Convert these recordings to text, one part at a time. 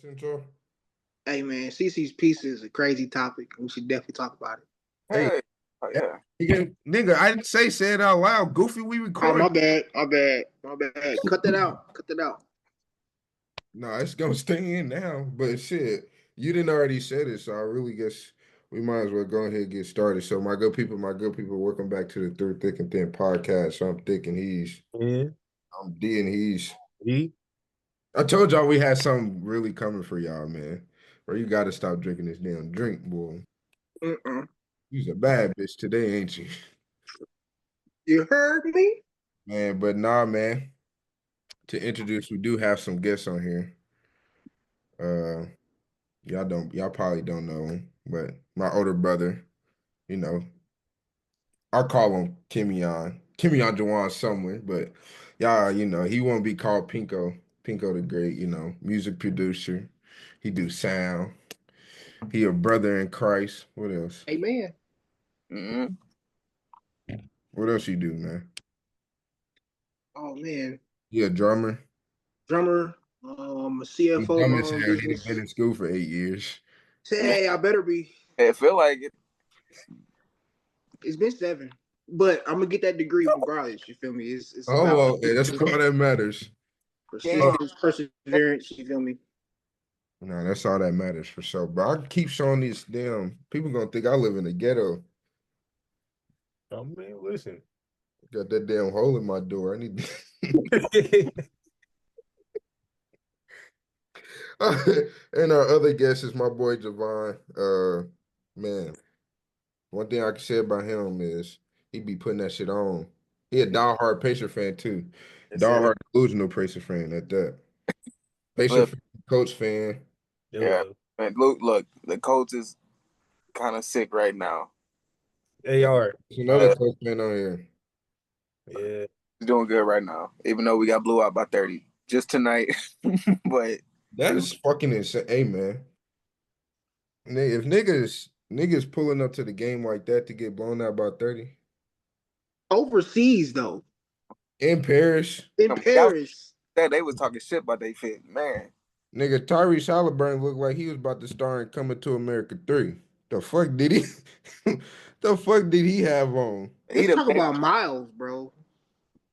Central. Hey man, CC's piece is a crazy topic. We should definitely talk about it. Hey, Hey, oh yeah. nigga, I didn't say it out loud. Goofy, we Oh recording. my bad, my bad, my bad. Cut that out. Cut that out. No, it's gonna stay in now. But shit, you didn't already said it, so I really guess we might as well go ahead and get started. So my good people, welcome back to the Through Thick and Thin podcast. So I'm Thick and he's Yeah. I'm D and he's E. I told y'all we had something really coming for y'all, man. Bro, you gotta stop drinking this damn drink, boy. Mm-mm. You's a bad bitch today, ain't you? You heard me? Man, but nah, man. To introduce, we do have some guests on here. Uh, y'all probably don't know him, but my older brother, you know, I call him Kimion Jawan somewhere, but y'all, he won't be called Pinko. Pinko the Great, music producer. He do sound. He a brother in Christ. What else? Amen. Mm-hmm. What else you do, man? Oh man, He a drummer. drummer, a He CFO of dumb my as own hell. He done been business. in school for 8 years. Say, hey, I better be. I feel like it. It's been 7, but I'm gonna get that degree regardless. You feel me? It's Oh, about well, hey, that's all that matters. Gang. persistence, perseverance. You feel me? No, that's all that matters for sure. But I keep showing these damn people gonna think I live in the ghetto. Oh man, listen. Got that damn hole in my door. I need. And our other guest is my boy Javon. Man, one thing I can say about him is he be putting that shit on. He a diehard Pacer fan too. Yes, sir. Diehard delusional Pacer fan at that. Pacer Look, fan, Coach fan. yeah. Yeah. Man, look. The coach is kind of sick right now. They are. There's another Coach fan on here. Yeah. He's doing good right now, even though we got blew out by 30 just tonight. But That is fucking insane. Hey man. If niggas pulling up to the game like that to get blown out by 30 Overseas though, in Paris, in that was Paris. that they was talking shit about they fit, man. nigga Tyrese Halliburton looked like he was about to star in Coming to America 3. The fuck did he? The fuck did he have on? He Let's the talk man. about Miles, bro.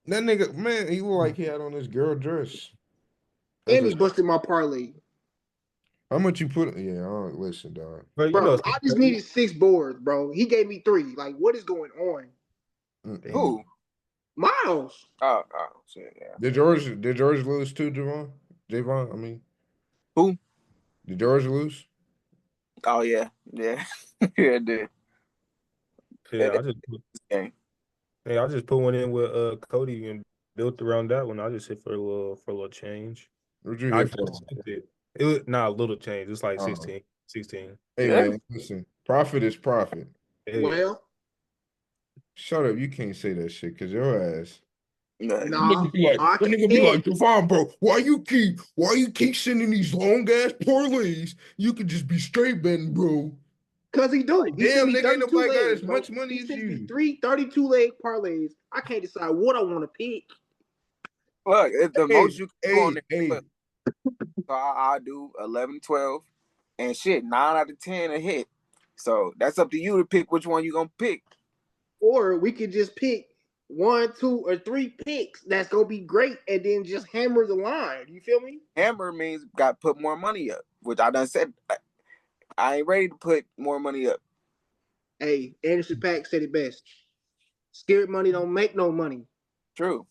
That nigga, man, he looked like he had on his girl dress. That's And he a, busted my parlay. how much you put? Yeah, I don't listen, dog. But Bro, I just needed 6 boards, bro. He gave me 3. Like, what is going on? Who? Miles. Oh, shit, yeah. Did George lose too, Javon? I mean, Who? did George lose? Oh yeah, yeah, yeah. It did. yeah, That I just put one in with Cody and built around that one. I just hit for a little change. What'd you I hit just for? sent it. It was not a little change. It's like Uh, 16. 16. hey Yeah. man, listen, profit is profit. Yeah. Well, Shut up, you can't say that shit because your ass. No, nah, I That nigga be like, can't. Devon, bro, why you keep sending these long ass parlays? You could just be straight betting, bro. Cause he do. Like, He sent damn, me nigga, ain't 32 nobody got legs, as bro. much money He as sent me you. 3 32-leg parlays. I can't decide what I want to pick. look, it's the Hey, most you can do on hey, there. hey. Look, so I do 11, 12, and shit, 9 out of 10 a hit. So that's up to you to pick which one you gonna pick. Or we could just pick 1, 2, or 3 picks that's gonna be great, and then just hammer the line. You feel me? Hammer means got to put more money up, which I done said. I ain't ready to put more money up. Hey, Anderson Paak said it best. Scared money don't make no money. True.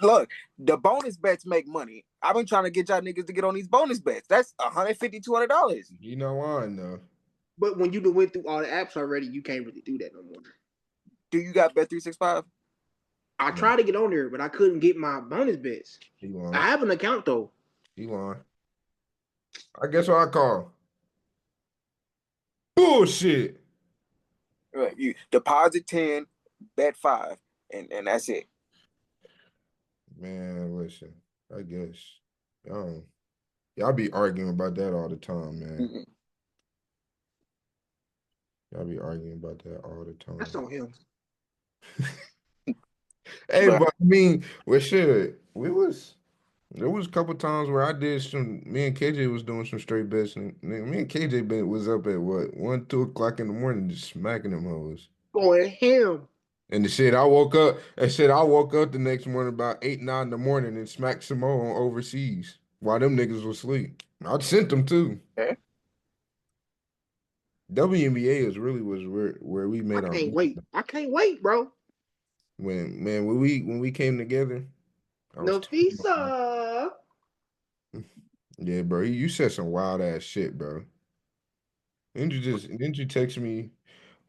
Look, the bonus bets make money. I've been trying to get y'all niggas to get on these bonus bets. That's $150, $200. You know I know. But when you done went through all the apps already, you can't really do that no more. Do you got Bet365? I tried to get on there, but I couldn't get my bonus bets. He I lying. have an account though. He lying. I guess what I call bullshit. Right. You deposit 10, bet 5, and that's it. Man, listen, I guess. Y'all be arguing about that all the time, man. Mm-hmm. Y'all be arguing about that all the time. That's on him. Hey, but I mean, well, shit, we was There was a couple times where I did some. Me and KJ was doing some straight bets, and me and KJ was up at what 1, 2 o'clock in the morning, just smacking them hoes. Going ham. And the shit, I woke up. I said I woke up the next morning about 8, 9 in the morning and smacked some more on overseas while them niggas was asleep. I sent them too. Okay. WNBA is really was where we I made our can't money. wait. I can't wait, bro. When we came together, I was talking about, Nafisa. yeah, bro. You said some wild ass shit, bro. Didn't you text me?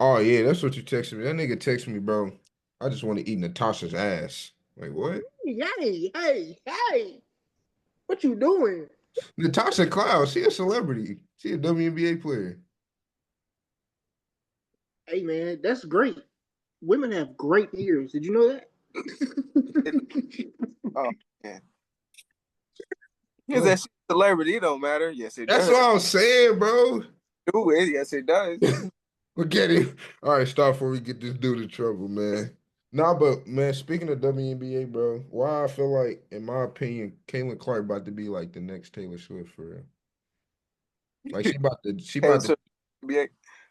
Oh yeah, that's what you texted me. That nigga texted me, bro. I just want to eat Natasha's ass. Like what? Hey. What you doing? Natasha Cloud, she a celebrity. She a WNBA player. Hey, man, that's great. Women have great ears. Did you know that? Oh man, is Oh, that shit celebrity? It don't matter. Yes, it that's does. what I'm saying, bro. Do it. Yes, it does. Look at him. All right, stop before we get this dude in trouble, man. Nah, but man, speaking of WNBA, bro, why I feel like, in my opinion, Caitlin Clark about to be like the next Taylor Swift for real. Like she Taylor about to, Swift, NBA.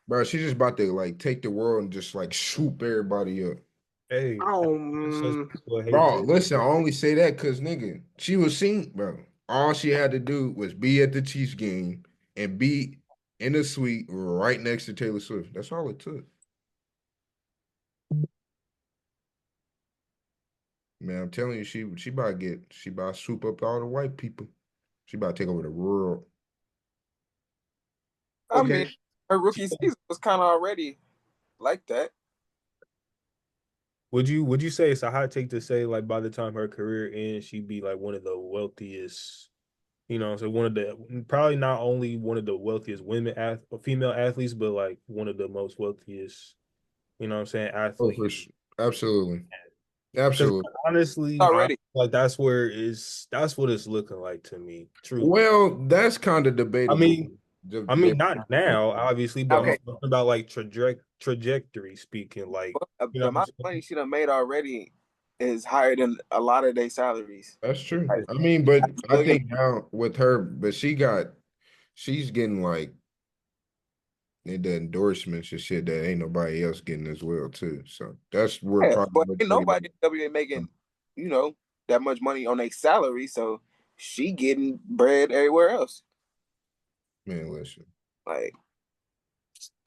bro, she just about to like take the world and just like swoop everybody up. Hey, that's just Um, people hate Bro, Taylor listen, I Swift. only say that because nigga, she was seen, bro. All she had to do was be at the Chiefs game and be in the suite right next to Taylor Swift. That's all it took. Man, I'm telling you, she about to swoop up all the white people. She about to take over the world. I mean, okay. her rookie season was kind of already like that. Would you say it's a hot take to say like by the time her career ends, she'd be like one of the wealthiest, so one of the probably not only one of the wealthiest female athletes, but like one of the most wealthiest, what I'm saying, Oh, athletes. for sure. Absolutely. Because Absolutely. honestly, I feel Already. like that's what it's looking like to me. Truthfully. Well, that's kind of I debatable. mean, not now, obviously, but I'm Okay, talking about like trajectory speaking, like but you know the what I'm amount of money saying? she done made already is higher than a lot of their salaries. That's true. Like, I mean, but I billion. think now with her, but she's getting like the endorsements and shit that ain't nobody else getting as well too. So that's where Yeah, probably but ain't majority of nobody in WA making, you know, that much money on their salary, so she getting bread everywhere else. man, listen. Like,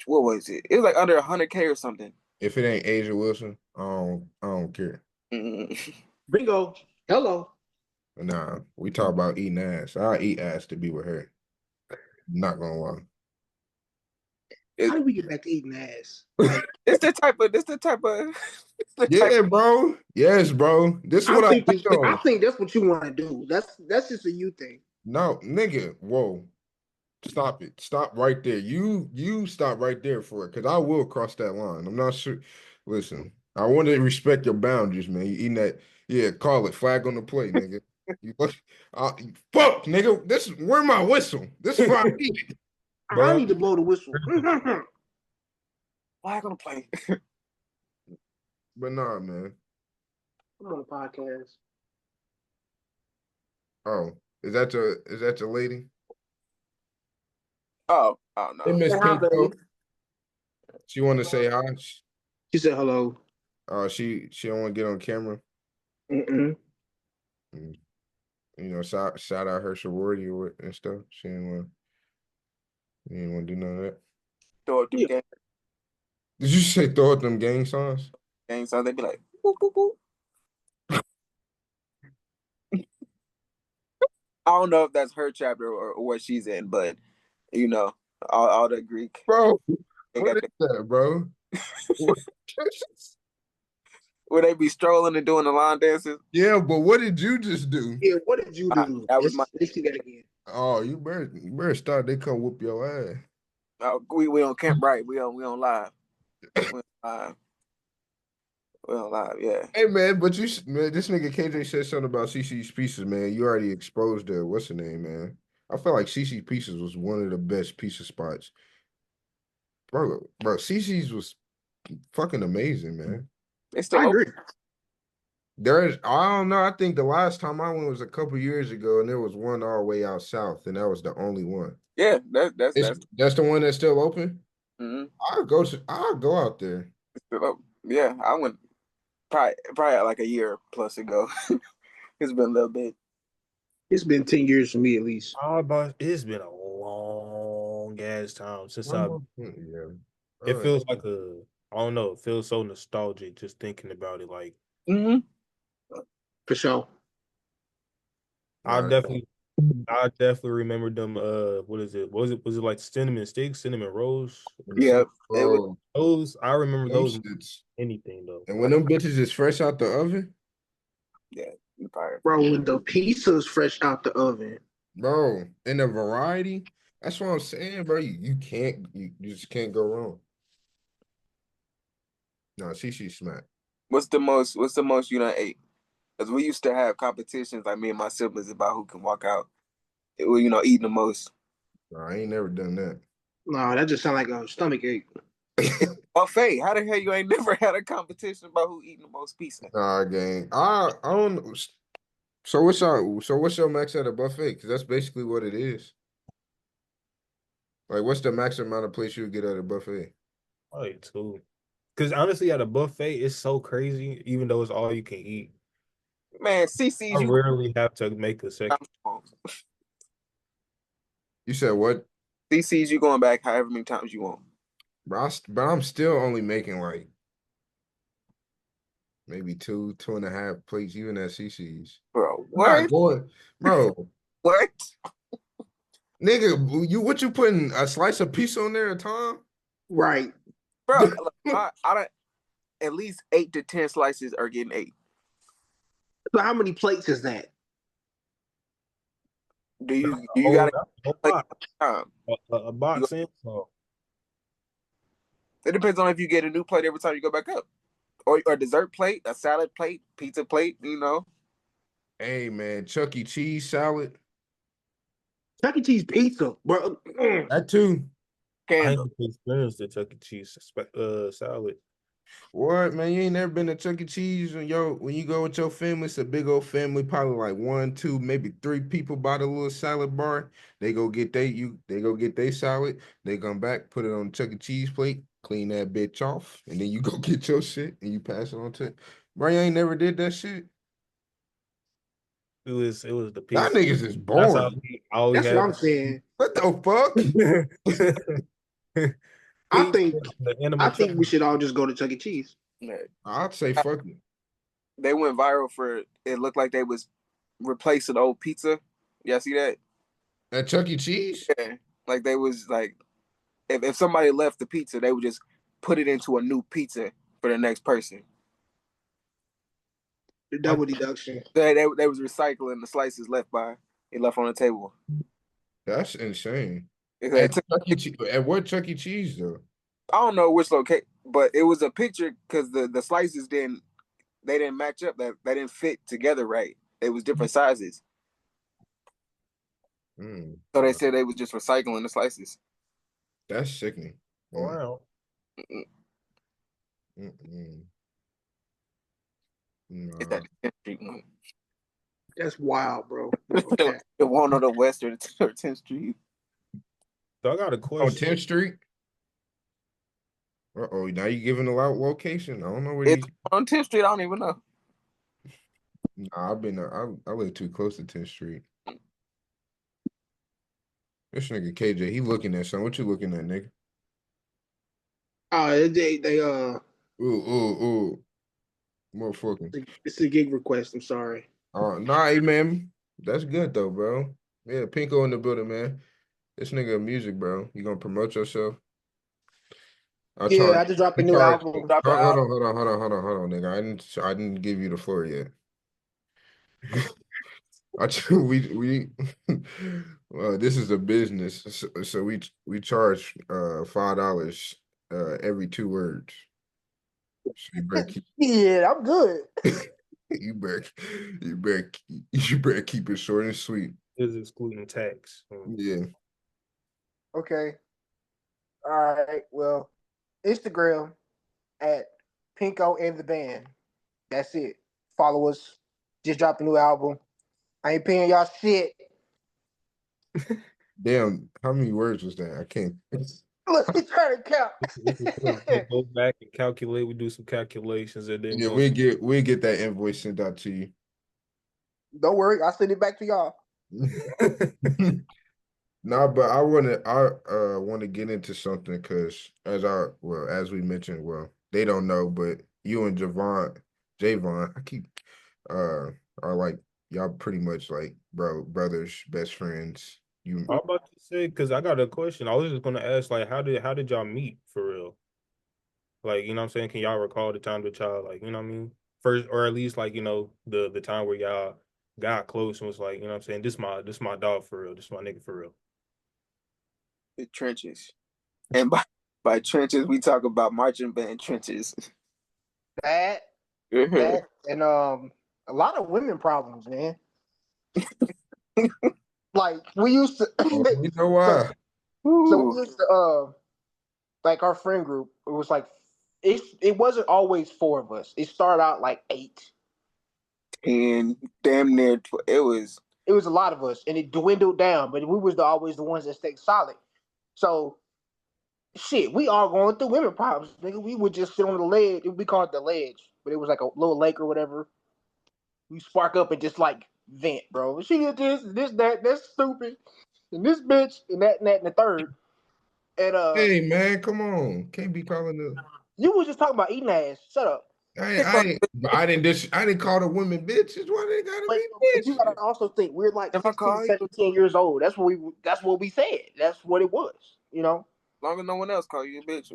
what was it? It was like under 100K or something. If it ain't Asia Wilson, I don't care. Mm. Bingo. Hello. Nah, we talk about eating ass. I eat ass to be with her. Not gonna lie. How It, did we get back to eating ass? Like, it's the type of, it's the type of, it's the type. Yeah, bro. Yes, bro. This is I what I think think I on. think that's what you want to do. That's just a you thing. No, nigga, whoa. Stop it. Stop right there. You stop right there for it, because I will cross that line. I'm not sure. Listen, I want to respect your boundaries, man. You eating that, yeah, call it flag on the play, nigga. You look, fuck, nigga. Where my whistle? This is why I eat it. I But need to blow the whistle. I'm Flag on the play. But nah, man. on the podcast. Oh, is that your lady? Oh Hey, no. Miss Say hi, Kinko. baby. She want to say hi. She said hello. She don't want to get on camera. Mm-mm. Mm, shout out her sorority and stuff. She didn't want to do none of that. Throw up them Yeah. Did you say throw out them gang signs? gang signs, they be like, boop, boop, boop. I don't know if that's her chapter or what she's in, but you know, all the Greek, Bro, they what got is that, bro? where they be strolling and doing the line dances. Yeah, but what did you just do? Yeah. What did you do? That was my. Let's see that again. Oh, you better start. They come whoop your ass. We on camp, right? We on live. We on live. We on live. Yeah. Hey man, but man, this nigga KJ said something about CC's Pieces, man. You already exposed the what's the name, man? I feel like CC Pieces was one of the best pizza spots, bro. CC's was fucking amazing, man. They I still open. agree. I don't know. I think the last time I went was a couple years ago, and there was one all the way out south, and that was the only one. Yeah, that's That's the one that's still open. mm-hmm. I'll go out there. Yeah, I went probably like a year plus ago. It's been a little bit. It's been 10 years for me at least. But it's been a long ass time since One I. more thing, yeah. It feels like I don't know. It feels so nostalgic just thinking about it. Like Mm-hmm. For sure. I Nah, definitely, I definitely remember them. What is it? Was it like cinnamon sticks, cinnamon rolls? Yeah, it was. bro, Those I remember them those more shits. than anything though. And when them bitches is fresh out the oven, Yeah, you fired. Bro, when the pizza's fresh out the oven. bro, in the variety, that's what I'm saying, bro. You just can't go wrong. No, she smack. What's the most you done ate? Because we used to have competitions, like me and my siblings, about who can walk out. It was, eating the most. No, I ain't never done that. No, that just sounds like a stomach ache. Buffet. How the hell you ain't never had a competition about who eating the most pizza? Nah, gang. I don't know. So what's your max at a buffet? Because that's basically what it is. Like, what's the max amount of plates you would get at a buffet? Like too. Because honestly, at a buffet, it's so crazy. Even though it's all you can eat, Man, I CC's you rarely have to make a second. You said what? CC's you going back however many times you want. But I'm still only making like maybe two and a half plates, even at CC's. Bro, I'm not what? going, bro. What? Nigga, what you putting a slice of pizza on there at a time? Right. Bro, look, I don't at least 8 to 10 slices are getting ate. So how many plates is that? Do you Oh, gotta that's a plate box. time? A You, box in. So it depends on if you get a new plate every time you go back up. Or a dessert plate, a salad plate, pizza plate. Hey man, Chuck E. Cheese salad. Chuck E. Cheese pizza, bro. That too. I Candle. ain't experienced the Chuck E. Cheese salad. What man? You ain't never been to Chuck E. Cheese when you go with your family, it's a big old family, probably like one, two, maybe three people by the little salad bar. They go get their salad, they come back, put it on the Chuck E. Cheese plate, clean that bitch off, and then you go get your shit and you pass it on to bro, you ain't never did that shit. It was the Y'all pizza. niggas is That's how boring. all we That's what had. I'm saying. What the fuck? I Pizza, think the I animatronic. think we should all just go to Chuck E. Cheese. Yeah. I'd say fuck it. They went viral for it looked like they was replacing old pizza. Y'all see that? At Chuck E. Cheese? Yeah. Like they was like if somebody left the pizza, they would just put it into a new pizza for the next person. The double deduction. They was recycling the slices left by it left on the table. That's insane. It took, At what Chuck E. Cheese though? I don't know which location, but it was a picture because the slices didn't match up. That they didn't fit together right. It was different sizes. So they said they was just recycling the slices. That's sickening. Wow. Mm-mm. It's Nah. that 10th Street one. That's wild, bro. The Okay. one on the west or 10th Street. So I got a On question. 10th Street? Uh-oh, now you giving a lot location. I don't know where It's these. on 10th Street. I don't even know. Nah, I live too close to 10th Street. This nigga KJ, he looking at something. What you looking at, nigga? They Ooh. Motherfucking. it's a gig request. I'm sorry. Nah, hey, man. That's good though, bro. Yeah, Pinko in the building, man. This nigga music, bro. You gonna promote yourself? I Yeah, charge. I just dropped a He new charge. album. Drop the album. Hold on, nigga. I didn't give you the floor yet. We this is a business, so we charge $5 every 2 words. So Yeah, I'm good. you better you better keep it short and sweet. Is excluding tax. Yeah. Okay. All right. Well, Instagram at Pinko and the Band. That's it. Follow us. Just dropped a new album. I ain't paying y'all shit. Damn, how many words was that? I can't. Look, he's trying to count. We'll go back and calculate. We do some calculations and then Yeah, go. we'll get that invoice sent out to you. Don't worry, I'll send it back to y'all. No, but I want to get into something because as we mentioned, they don't know, but you and Javon, are like y'all pretty much like brothers, best friends. You I'm about to say because I got a question. I was just gonna ask, like, how did y'all meet for real? Like, you know what I'm saying? Can y'all recall the time that y'all like, you know what I mean? First, or at least like, the time where y'all got close and was like, you know what I'm saying? This my dog for real. This my nigga for real. The trenches. And by trenches, we talk about marching band trenches. That, and a lot of women problems, man. Like we used to, you know so, why? so we Ooh, used to, like our friend group. It was like it wasn't always four of us. It started out like eight. and damn near, it was. It was a lot of us, and it dwindled down. But we was always the ones that stayed solid. So shit, we all going through women problems, nigga. We would just sit on the ledge. We called it the ledge, but it was like a little lake or whatever. We spark up and just like vent, bro. She did this, that, that's stupid, and this bitch, and that, and the third. And Hey man, come on, can't be calling the. you was just talking about eating ass. Shut up. I didn't call the women bitches. Why they gotta But you be gotta also think we're like If I 16, call you, 17 years old. That's what we said. That's what it was. You know. long as no one else call you a bitch.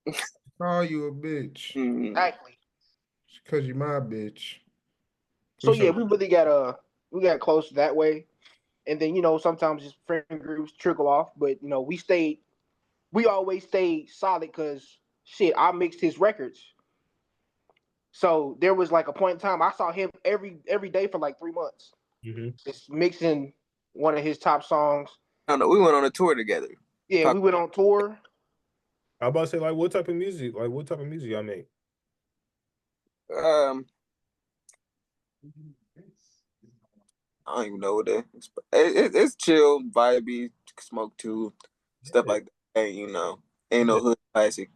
bitch? Call you a bitch Mm. Exactly. because you my bitch. So What's yeah, up? we got close that way, and then sometimes just friend groups trickle off, but we always stayed solid because shit, I mixed his records. So there was like a point in time I saw him every day for like 3 months, Mm-hmm. just mixing one of his top songs. I don't know. We went on a tour together. Yeah, Talk, we went on tour. I about to say like what type of music y'all make? um, I don't even know what that is. It's chill, vibey, smoke too, stuff Yeah, like that. Ain't no yeah, hood classic.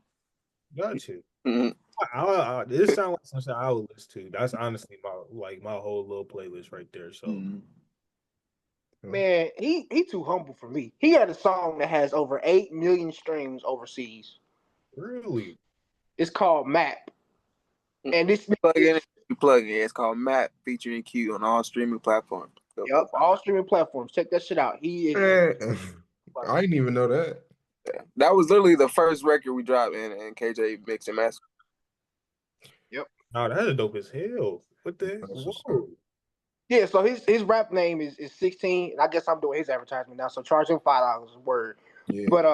got you. Mm-hmm. This sounds like something I would listen to. That's honestly my whole little playlist right there. So Mm-hmm. Man, he too humble for me. He had a song that has over 8 million streams overseas. really, It's called Map, and this Plug is in, you plug in. It's called Map featuring Q on all streaming platforms. yep, all streaming platforms. Check that shit out. He is Man, I didn't even know that. Yeah. That was literally the first record we dropped and KJ mixed and mastered. yep. nah, that is dope as hell. What the That's what's up. whoa? Yeah, so his rap name is 16. And I guess I'm doing his advertisement now, so charge him $5 a word. Yeah, But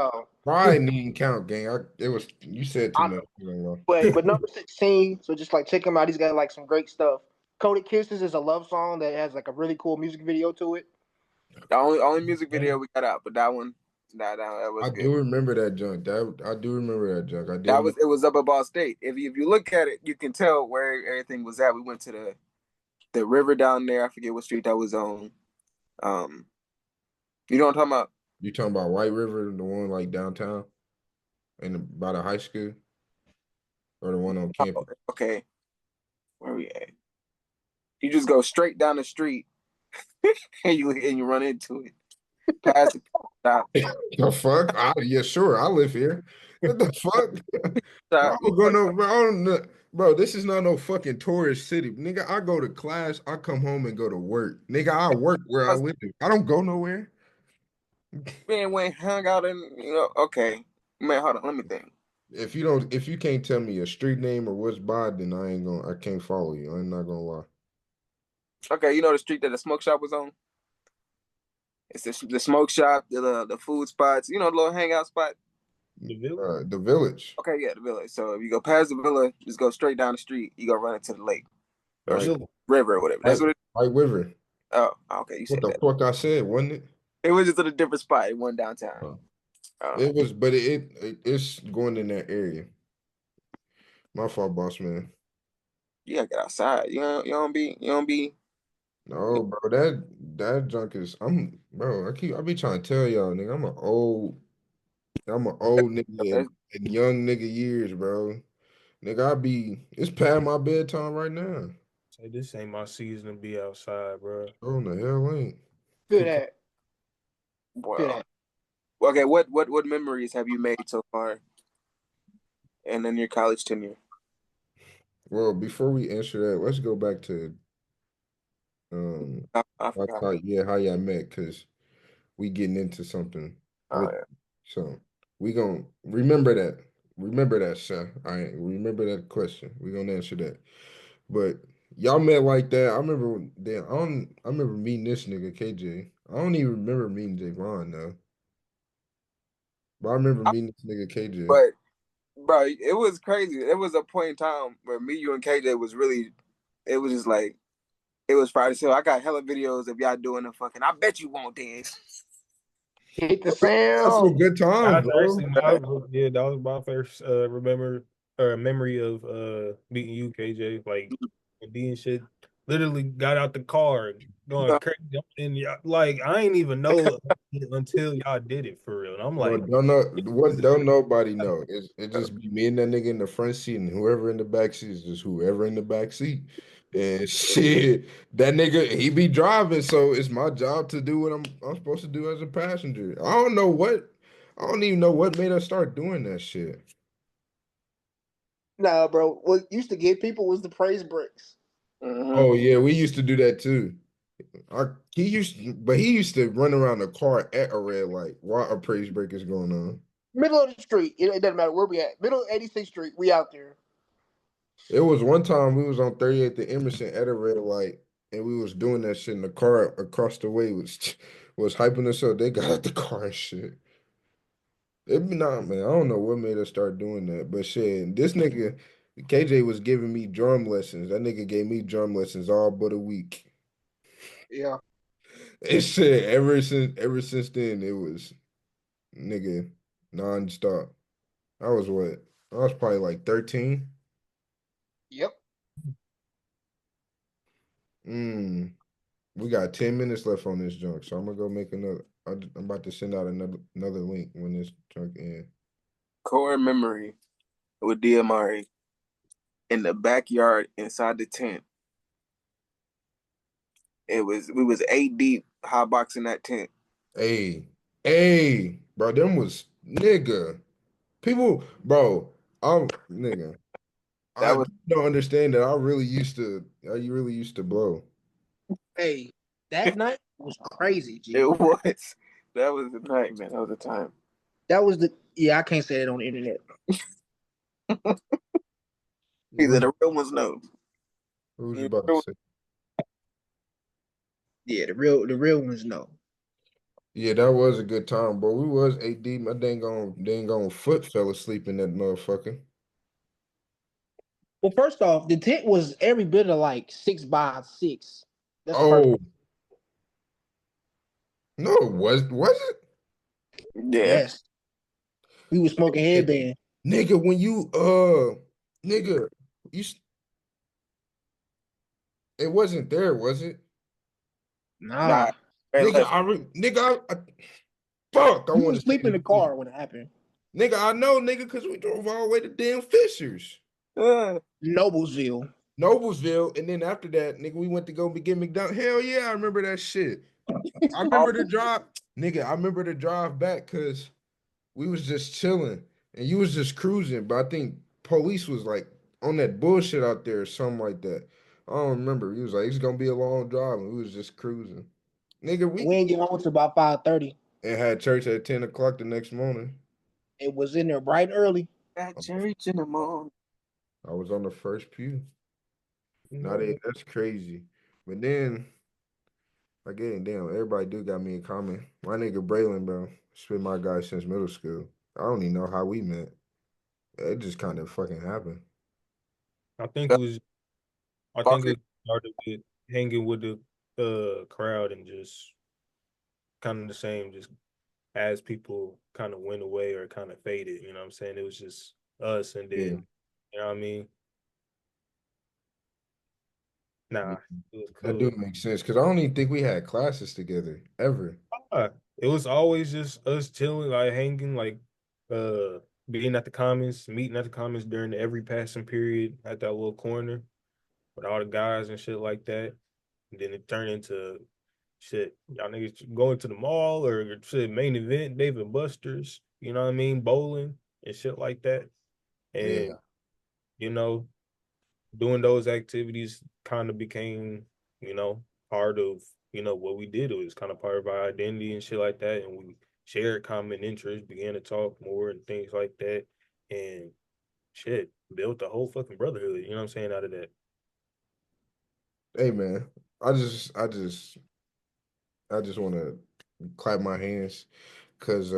I didn't even count, gang. It was you said too I much. know. But You number 16, so just like check him out. He's got like some great stuff. Coded Kisses is a love song that has like a really cool music video to it. The only music video we got out, but that one, that was I good. do remember that junk. I do remember that junk. I That did. was it was up at Ball State. If you look at it, you can tell where everything was at. We went to the river down there. I forget what street that was on. Um, you know what I'm talking about? You talking about White River, the one like downtown, by the high school, or the one on Oh, campus? okay, where we at? You just go straight down the street and you run into it. Past the stop. The fuck? Yeah, sure. I live here. What the fuck? Bro, Stop. I'm going over, bro, I don't know. Bro, this is not no fucking tourist city. Nigga, I go to class, I come home and go to work. Nigga, I work where I live. I don't go nowhere. Man, went hung out and okay. Man, hold on, let me think. If you can't tell me a street name or what's by, then I can't follow you. I'm not gonna lie. Okay, you know the street that the smoke shop was on? It's the smoke shop, the food spots, the little hangout spot. The village. The village, Okay, yeah, the village. So if you go past the village, just go straight down the street. You go run into the lake or right? Village. river or whatever. That's Right, what it. right river. Oh, okay, you What said the that. fuck I said, wasn't it? It was just at a different spot. It wasn't downtown. Huh. Uh, It was, but it's going in that area. My fault, boss man. You gotta get outside. You don't be. No, bro, that junk is I be trying to tell y'all, nigga, I'm an old nigga in young nigga years, bro. Nigga, it's past my bedtime right now. Say this ain't my season to be outside, bro. Oh, the hell ain't. Feel Too cold. that. Feel Well, that. okay. What memories have you made so far, and in your college tenure? Well, before we answer that, let's go back to um I forgot. how y'all met, because we getting into something Oh with yeah. so we gonna remember that. Remember that, sir. I remember that question. We gonna answer that. But y'all met like that. I remember meeting this nigga KJ. I don't even remember meeting Javon though. But I remember meeting this nigga KJ. But bro, it was crazy. It was a point in time where me, you, and KJ was really. It was just like it was Friday. So I got hella videos of y'all doing the fucking. I bet you won't dance. Hit the That's some sound. good times, That's bro. actually that was my first remember or memory of meeting you, KJ. Like and being shit. Literally got out the car going crazy, and like I ain't even know until y'all did it for real. And I'm Well, like, don't nobody know. It just be me and that nigga in the front seat, and whoever in the back seat is just whoever in the back seat. And shit, that nigga he be driving, so it's my job to do what I'm supposed to do as a passenger. I don't even know what made us start doing that shit. Nah, bro. What used to get people was the praise breaks. Mm-hmm. Oh yeah, we used to do that too. But he used to run around the car at a red light while a praise break is going on. Middle of the street. It doesn't matter where we at. Middle of 86th Street. We out there. It was one time we was on 38th and Emerson at a red light, and we was doing that shit, and the car across the way was hyping us up. They got out the car and shit. It be not, man. I don't know what made us start doing that, but shit, this nigga KJ was giving me drum lessons. That nigga gave me drum lessons all but a week. Yeah. And shit, ever since then, it was nigga nonstop. I was what? I was probably like 13. Yep. Mm. We got 10 minutes left on this junk, so I'm gonna go make another. I'm about to send out another link when this junk ends. Core memory with DMRE in the backyard inside the tent. We was 8 deep hot boxing that tent. Hey, hey, bro, them was nigga. People, bro, I'm nigga. That I was don't understand that. I really used to blow. Hey, that night was crazy, it G. was that was the night, man. That was the time. That was the yeah. I can't say it on the internet. Either What, the real ones know. what was you You about to know, say? Yeah, the real ones know. Yeah, that was a good time, bro. We was 8 deep. My dang on foot fell asleep in that motherfucker. Well, first off, the tent was every bit of like 6 by 6. That's the first. Oh, no, was it? yeah. Yes, we was smoking Hey, headband. nigga, when you nigga, you s- it wasn't there, was it? Nah. Nah, They Nigga, left. fuck, I you want was to say sleeping in the it was car when it happened. nigga, I know, nigga, because we drove all the way to damn Fishers, Uh, Noblesville. Noblesville, and then after that, nigga, we went to go get McDonald's. Hell yeah, I remember that shit. I all, remember the drive, nigga. I remember the drive back because we was just chilling and you was just cruising, but I think police was like on that bullshit out there or something like that. I don't remember. He was like, it's gonna be a long drive, and we was just cruising. Nigga, We we ain't get home until about 5:30. and had church at 10 o'clock the next morning. It was in there bright and early. at church in the morning. I was on the first pew. Now no, that's crazy. But then again, damn, everybody do got me in common. My nigga Braylon, bro, has been my guy since middle school. I don't even know how we met. It just kind of fucking happened. I think it was I think Fucker. it started with hanging with the crowd and just kind of the same, just as people kind of went away or kind of faded. You know what I'm saying? It was just us, and Yeah. then you know what I mean. Nah, it was That do cool. make sense because I don't even think we had classes together ever. It was always just us chilling, like hanging, like uh being at the commons, meeting at the commons during every passing period at that little corner with all the guys and shit like that. And then it turned into shit. Y'all niggas going to the mall or shit main event, Dave and Buster's, you know what I mean? Bowling and shit like that. And Yeah. you know, doing those activities kind of became, you know, part of, what we did. It was kind of part of our identity and shit like that. And we shared common interests, began to talk more and things like that. And shit, built the whole fucking brotherhood, you know what I'm saying, out of that. Hey man, I just want to clap my hands because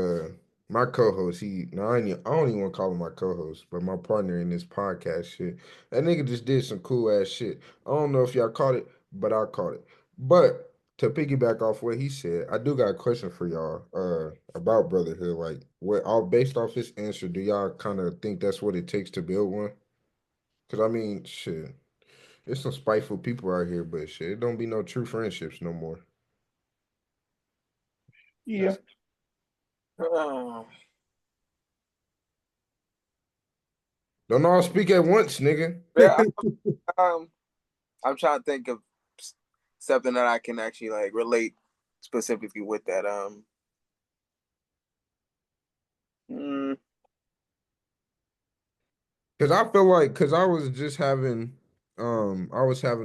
my co-host, I don't even want to call him my co-host, but my partner in this podcast shit, that nigga just did some cool ass shit. I don't know if y'all caught it, but I caught it. But to piggyback off what he said, I do got a question for y'all about brotherhood. Like, what all based off his answer, do y'all kind of think that's what it takes to build one? Because I mean, shit, there's some spiteful people out here, but shit, it don't be no true friendships no more. Yeah. That's Um, Don't all speak at once, nigga. yeah, um, I'm trying to think of something that I can actually like relate specifically with that. Mm, Cause I feel like, cause I was having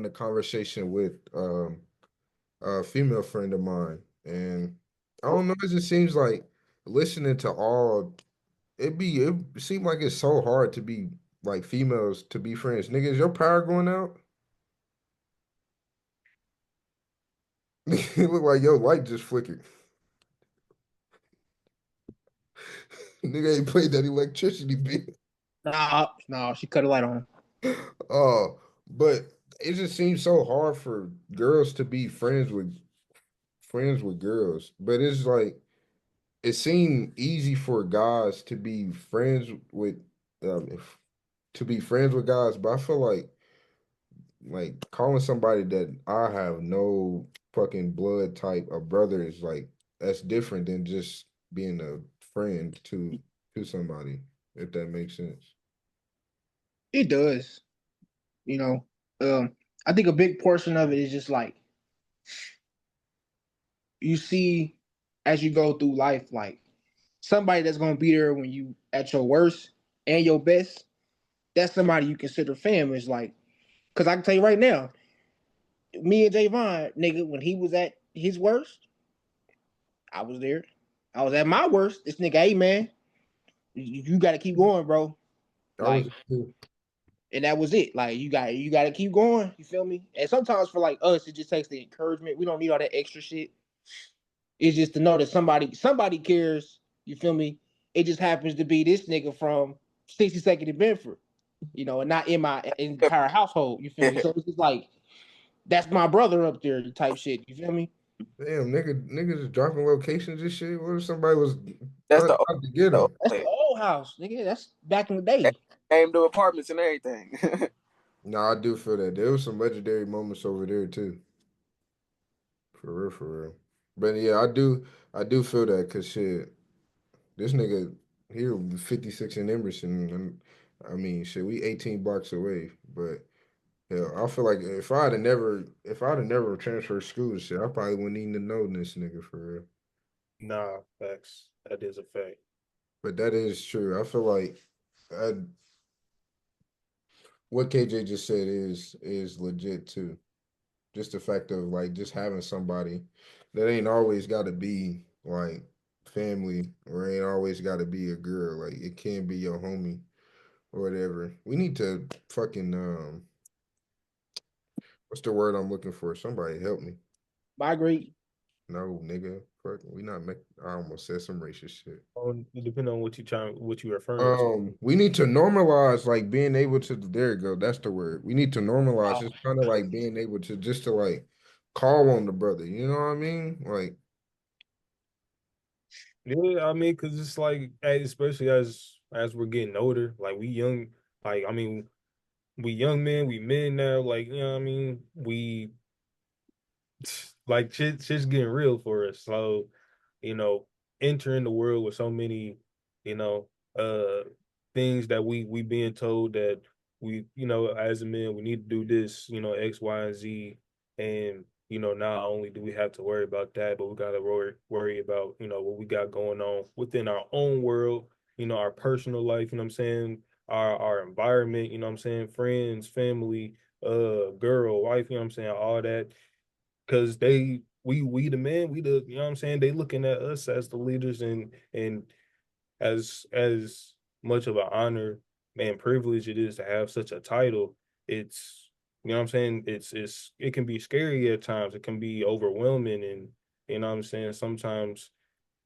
a conversation with a female friend of mine, and I oh, don't know, it just seems like listening to all it seemed like it's so hard to be like females to be friends. Nigga, is your power going out? It look like your light just flickered. Nigga ain't paid that electricity bill. Nah, she cut a light on. But it just seems so hard for girls to be friends with girls. But it's like it seemed easy for guys to be to be friends with guys, but I feel like calling somebody that I have no fucking blood type a brother is like that's different than just being a friend to somebody, if that makes sense. It does, you know. I think a big portion of it is just like you see as you go through life, like somebody that's gonna be there when you at your worst and your best. That's somebody you consider family. Is like, cause I can tell you right now, me and Javon, nigga, when he was at his worst, I was there. I was at my worst. This nigga, hey man, you got to keep going, bro. I was Like, and that was it. Like, you got to keep going. You feel me? And sometimes for like us, it just takes the encouragement. We don't need all that extra shit. It's just to know that somebody cares. You feel me? It just happens to be this nigga from 62nd and Bedford, and not in my entire household. You feel me? So it's just like that's my brother up there, type shit. You feel me? damn, niggas is dropping locations and shit. What if somebody was that's out the to get the them? That's the place. old house, nigga. That's back in the day. Came to apartments and everything. No, I do feel that. There was some legendary moments over there too. For real, for real. But yeah, I do feel that because shit, this nigga here 56 in Emerson. And I mean, shit, we 18 blocks away. But yeah, I feel like if I'd have never transferred schools, shit, I probably wouldn't even know this nigga for real. nah, facts. That is a fact. But that is true. I feel like I, what KJ just said is legit too. Just the fact of like just having somebody that ain't always got to be like family or ain't always got to be a girl. Like it can be your homie or whatever. We need to fucking what's the word I'm looking for? Somebody help me. Migrate. No, nigga. Fuck, we not make. I almost said some racist shit. Depending on what you referring to. We need to normalize like being able to. There you go. That's the word. We need to normalize. Oh, It's kind of like being able to just to like call on the brother. You know what I mean? Like, Yeah, I mean, cause it's like, especially as we're getting older, like we young, like I mean, we young men, we men now, like, you know what I mean? We like shit's getting real for us. So, you know, entering the world with so many, you know, uh things that we being told that we, you know, as a man, we need to do this, you know, X, Y, and Z. And, you know, not only do we have to worry about that, but we gotta worry about, you know, what we got going on within our own world, you know, our personal life, you know what I'm saying? Our environment, you know what I'm saying, friends, family, girl, wife, you know what I'm saying, all that because we the men, we the you know what I'm saying, they looking at us as the leaders and as much of an honor and privilege it is to have such a title, it's you know what I'm saying, it's it can be scary at times, it can be overwhelming and you know what I'm saying, sometimes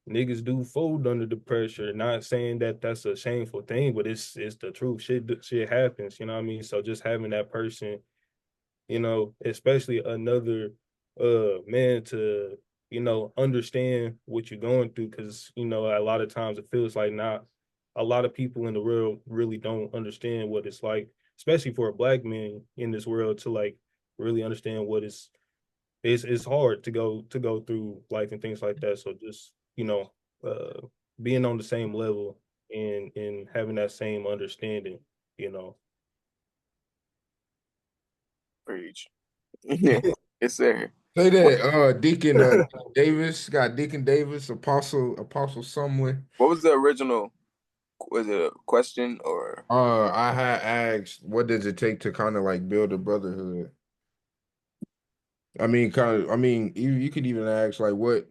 niggas do fold under the pressure. Not saying that that's a shameful thing, but it's the truth. Shit happens, you know what I mean? So just having that person, you know, especially another man to, you know, understand what you're going through. Cause, you know, a lot of times it feels like not a lot of people in the world really don't understand what it's like, especially for a black man in this world to like really understand what it's hard to go through life and things like that. So just, you know, being on the same level and having that same understanding, you know. Preach. Yeah, it's there. Say What that, Deacon Davis got Deacon Davis, Apostle somewhere. what was the original? Was it a question or? I had asked, what does it take to kind of like build a brotherhood? I mean, kind of. I mean, you could even ask like, what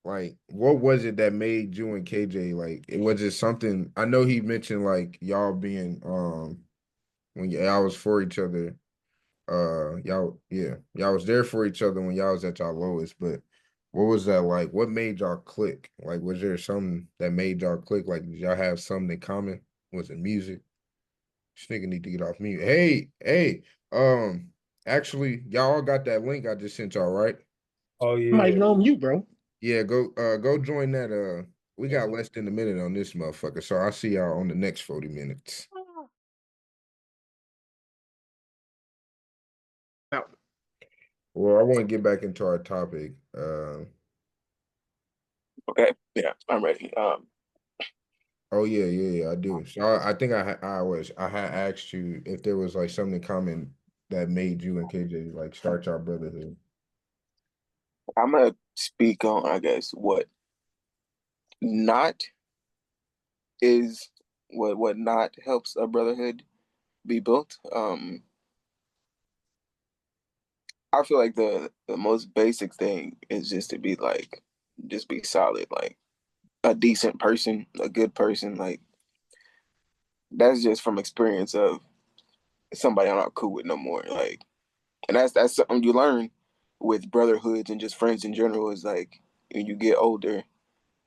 was it that made you and KJ like? It was just something. I know he mentioned like y'all being when y'all was for each other. Y'all yeah, y'all was there for each other when y'all was at y'all lowest. But what was that like? What made y'all click? Like, was there something that made y'all click? Like, did y'all have something in common? Was it music? This nigga need to get off mute. Hey, actually, y'all all got that link I just sent y'all, right? Oh I'm not yeah. even on mute, bro. Yeah, go join that. We got less than a minute on this motherfucker, so I'll see y'all on the next 40 minutes. Out. Well, I want to get back into our topic. Okay, yeah, I'm ready. Oh yeah, I do. So I think I had asked you if there was like something common that made you and KJ like start your brotherhood. I'm gonna speak on, I guess, what not is what not helps a brotherhood be built. I feel like the most basic thing is just to be like, just be solid, like a decent person, a good person. Like that's just from experience of somebody I'm not cool with no more. Like, and that's something you learn with brotherhoods and just friends in general. Is like when you get older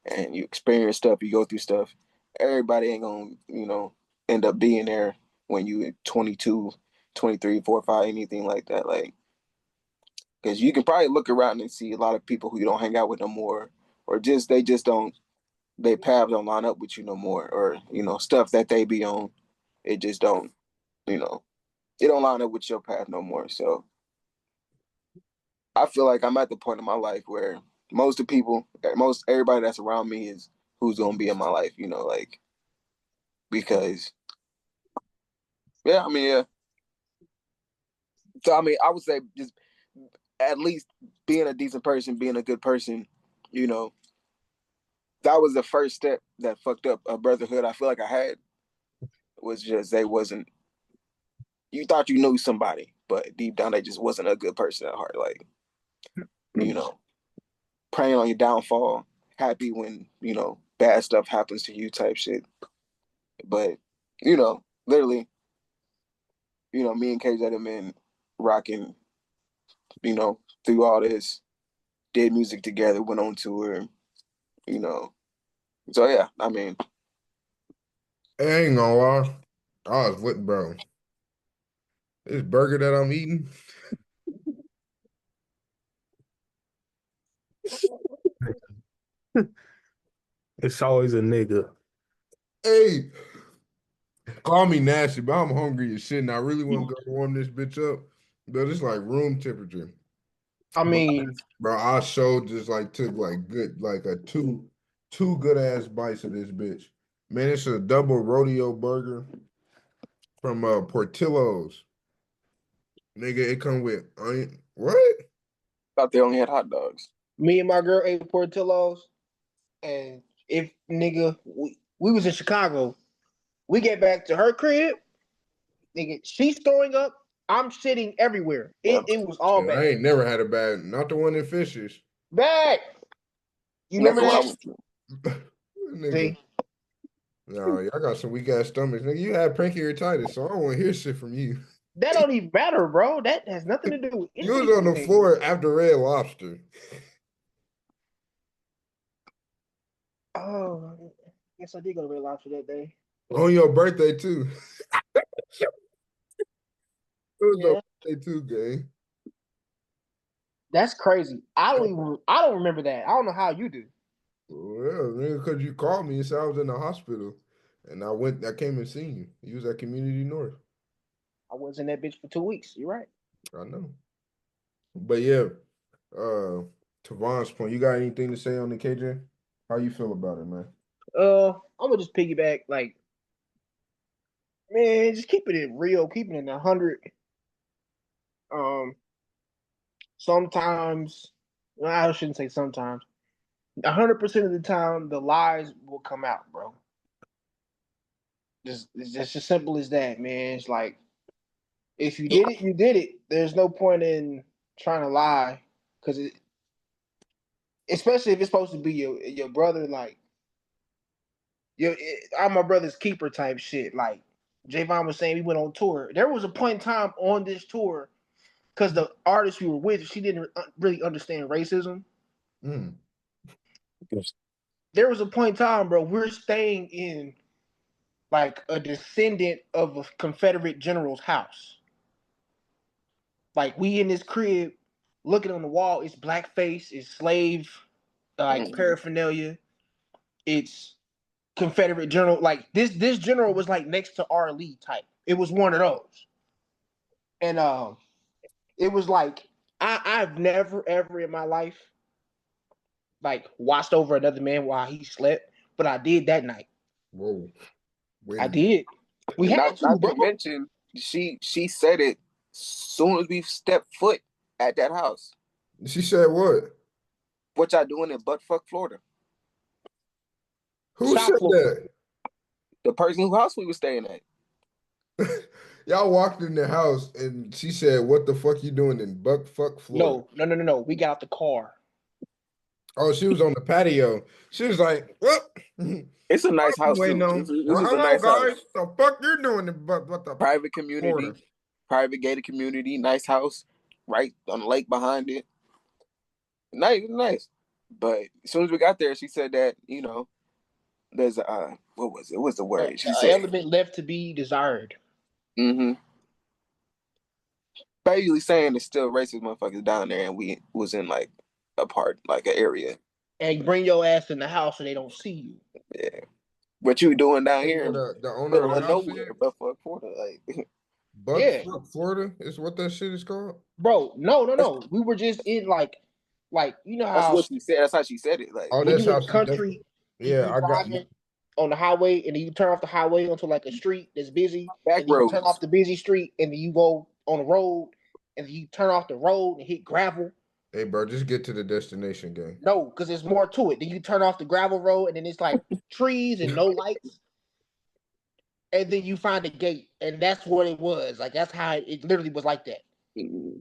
and you experience stuff, you go through stuff. Everybody ain't gonna, end up being there when you 22, 23, 4, 5, anything like that. Like, because you can probably look around and see a lot of people who you don't hang out with no more, or just they just don't, they paths don't line up with you no more, or stuff that they be on, it just don't, you know, it don't line up with your path no more. So I feel like I'm at the point in my life where most of the people, most everybody that's around me is who's gonna be in my life, like because yeah, I mean yeah. So I mean I would say just at least being a decent person, being a good person, you know, that was the first step that fucked up a brotherhood I feel like I had was just they wasn't you thought you knew somebody, but deep down they just wasn't a good person at heart. Like, you know, praying on your downfall, happy when, bad stuff happens to you type shit. But, literally, me and KJ have been rocking, through all this, did music together, went on tour, you know. So yeah, I mean, I ain't gonna lie. I was with bro. This burger that I'm eating. It's always a nigga. Hey, Call me nasty, but I'm hungry as shit, and I really want to go warm this bitch up. But it's like room temperature. I mean, Bro, I showed just like took like good like a two good ass bites of this bitch. Man, it's a double rodeo burger from Portillo's. Nigga, it come with onion. What? Thought they only had hot dogs. me and my girl ate Portillo's, and if nigga, we was in Chicago. We get back to her crib, nigga. She's throwing up. I'm sitting everywhere. Yeah. It was all Shit, I bad. ain't never had a bad, not the one in Fishers. Bad. You That's remember the one I that? went to. Nigga. See, No, y'all got some weak ass stomachs. Nigga, you had pancreatitis, so I don't want to hear shit from you. that don't even matter, bro. That has nothing to do with You was on the anything. floor after Red Lobster. Oh, I guess I did go to Red Lobster that day. On your birthday, too. It was your Yeah, birthday, too, gang. that's crazy. I don't remember that. I don't know how you do. Well, nigga, because you called me and said I was in the hospital. And I came and seen you. You was at Community North. I was in that bitch for 2 weeks. You're right. I know. But yeah, uh, to Vaughn's point, you got anything to say on the KJ? How you feel about it, man? I'm gonna just piggyback. Like, man, just keeping it real, keeping it 100. Um, sometimes, well, I shouldn't say sometimes. 100% of the time, the lies will come out, bro. Just it's just as simple as that, man. It's like if you did it, you did it. There's no point in trying to lie, because especially if it's supposed to be your brother, like I'm my brother's keeper type shit. Like Javon was saying, we went on tour. There was a point in time on this tour because the artist we were with, she didn't really understand racism. Mm. There was a point in time, bro. We're staying in like a descendant of a Confederate general's house. Like we in this crib, looking on the wall, it's blackface, it's slave like paraphernalia, it's Confederate general. Like this general was like next to R. Lee type. It was one of those, and it was like I've never ever in my life like watched over another man while he slept, but I did that night. Whoa. Wait I a minute. did. We had Not to, not bro. to mention, she said it soon as we stepped foot at that house. She said what? What y'all doing in buttfuck Florida? Who South said Florida. that? The person whose house we were staying at. Y'all walked in the house and she said, "What the fuck you doing in Buckfuck, Florida?" No. We got out the car. Oh, she was on the patio. She was like, "What? It's a nice I'm house waiting too. on. This Well, is a hello, nice house. guys. The fuck you doing in what the Private Florida?" community, private gated community, nice house, right on the lake behind it. Nice. But as soon as we got there, she said that, there's a what was it? What's the word? She said, Element left to be desired. mm-hmm. Basically saying there's still racist motherfuckers down there, and we was in like a part, like an area. And bring your ass in the house so they don't see you. Yeah. What you doing down That's here what in the owner of middle the of house nowhere, said. but fuck Florida, like Yeah. Buckfuck, Florida is what that shit is called. Bro, that's, no. We were just in like you know that's how what she said. That's how she said it. Like, Oh, when that's you in how the she. That's, country, yeah, you I got. driving on the highway and then you turn off the highway onto like a street that's busy, back and then you turn roads. off the busy street and then you go on the road and then you turn off the road and hit gravel. Hey, bro, just get to the destination, gang. No, because there's more to it. Then you turn off the gravel road and then it's like trees and no lights. And then you find a gate, and that's what it was. Like that's how it literally was like that. Mm-hmm.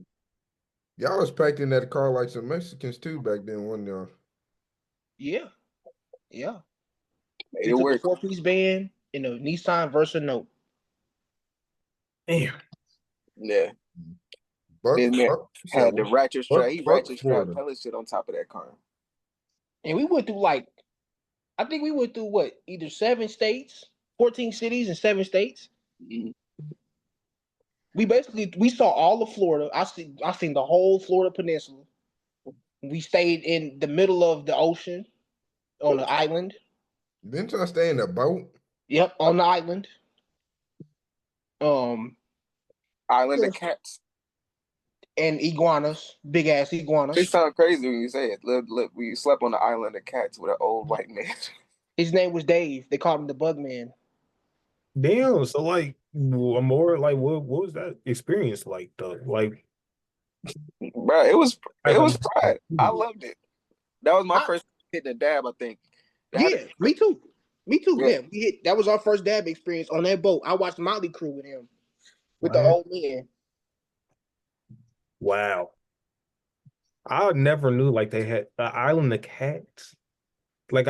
Y'all was packed in that car like some Mexicans too back then, wasn't y'all? Yeah. Made We it took a work. 4-piece band in a Nissan Versa Note. Damn. Yeah. Buck, This man fuck, you said had the what? ratchet strap. Buck, He fuck, ratchet strap Florida. pellet shit on top of that car. And we went through I think we went through what, either 7 states, 14 cities and 7 states. Mm-hmm. We saw all of Florida. I seen the whole Florida peninsula. We stayed in the middle of the ocean on the island. Didn't y'all stay in a boat? Yep, on the island. Island of Cats. And iguanas, big ass It iguanas. sounds crazy when you say it. Look, we slept on the Island of Cats with an old white man. His name was Dave. They called him the Bug Man. Damn. So like, more like, what was that experience like though? Like, Bro, it was as a fried. I loved it. That was my I, first hitting a dab, I think. It had to yeah, be me too. Me too. yeah. Yeah, we hit. That was our first dab experience on that boat. I watched Motley Crue with him, with the wow, old man. wow. I never knew like they had an island of cats. Like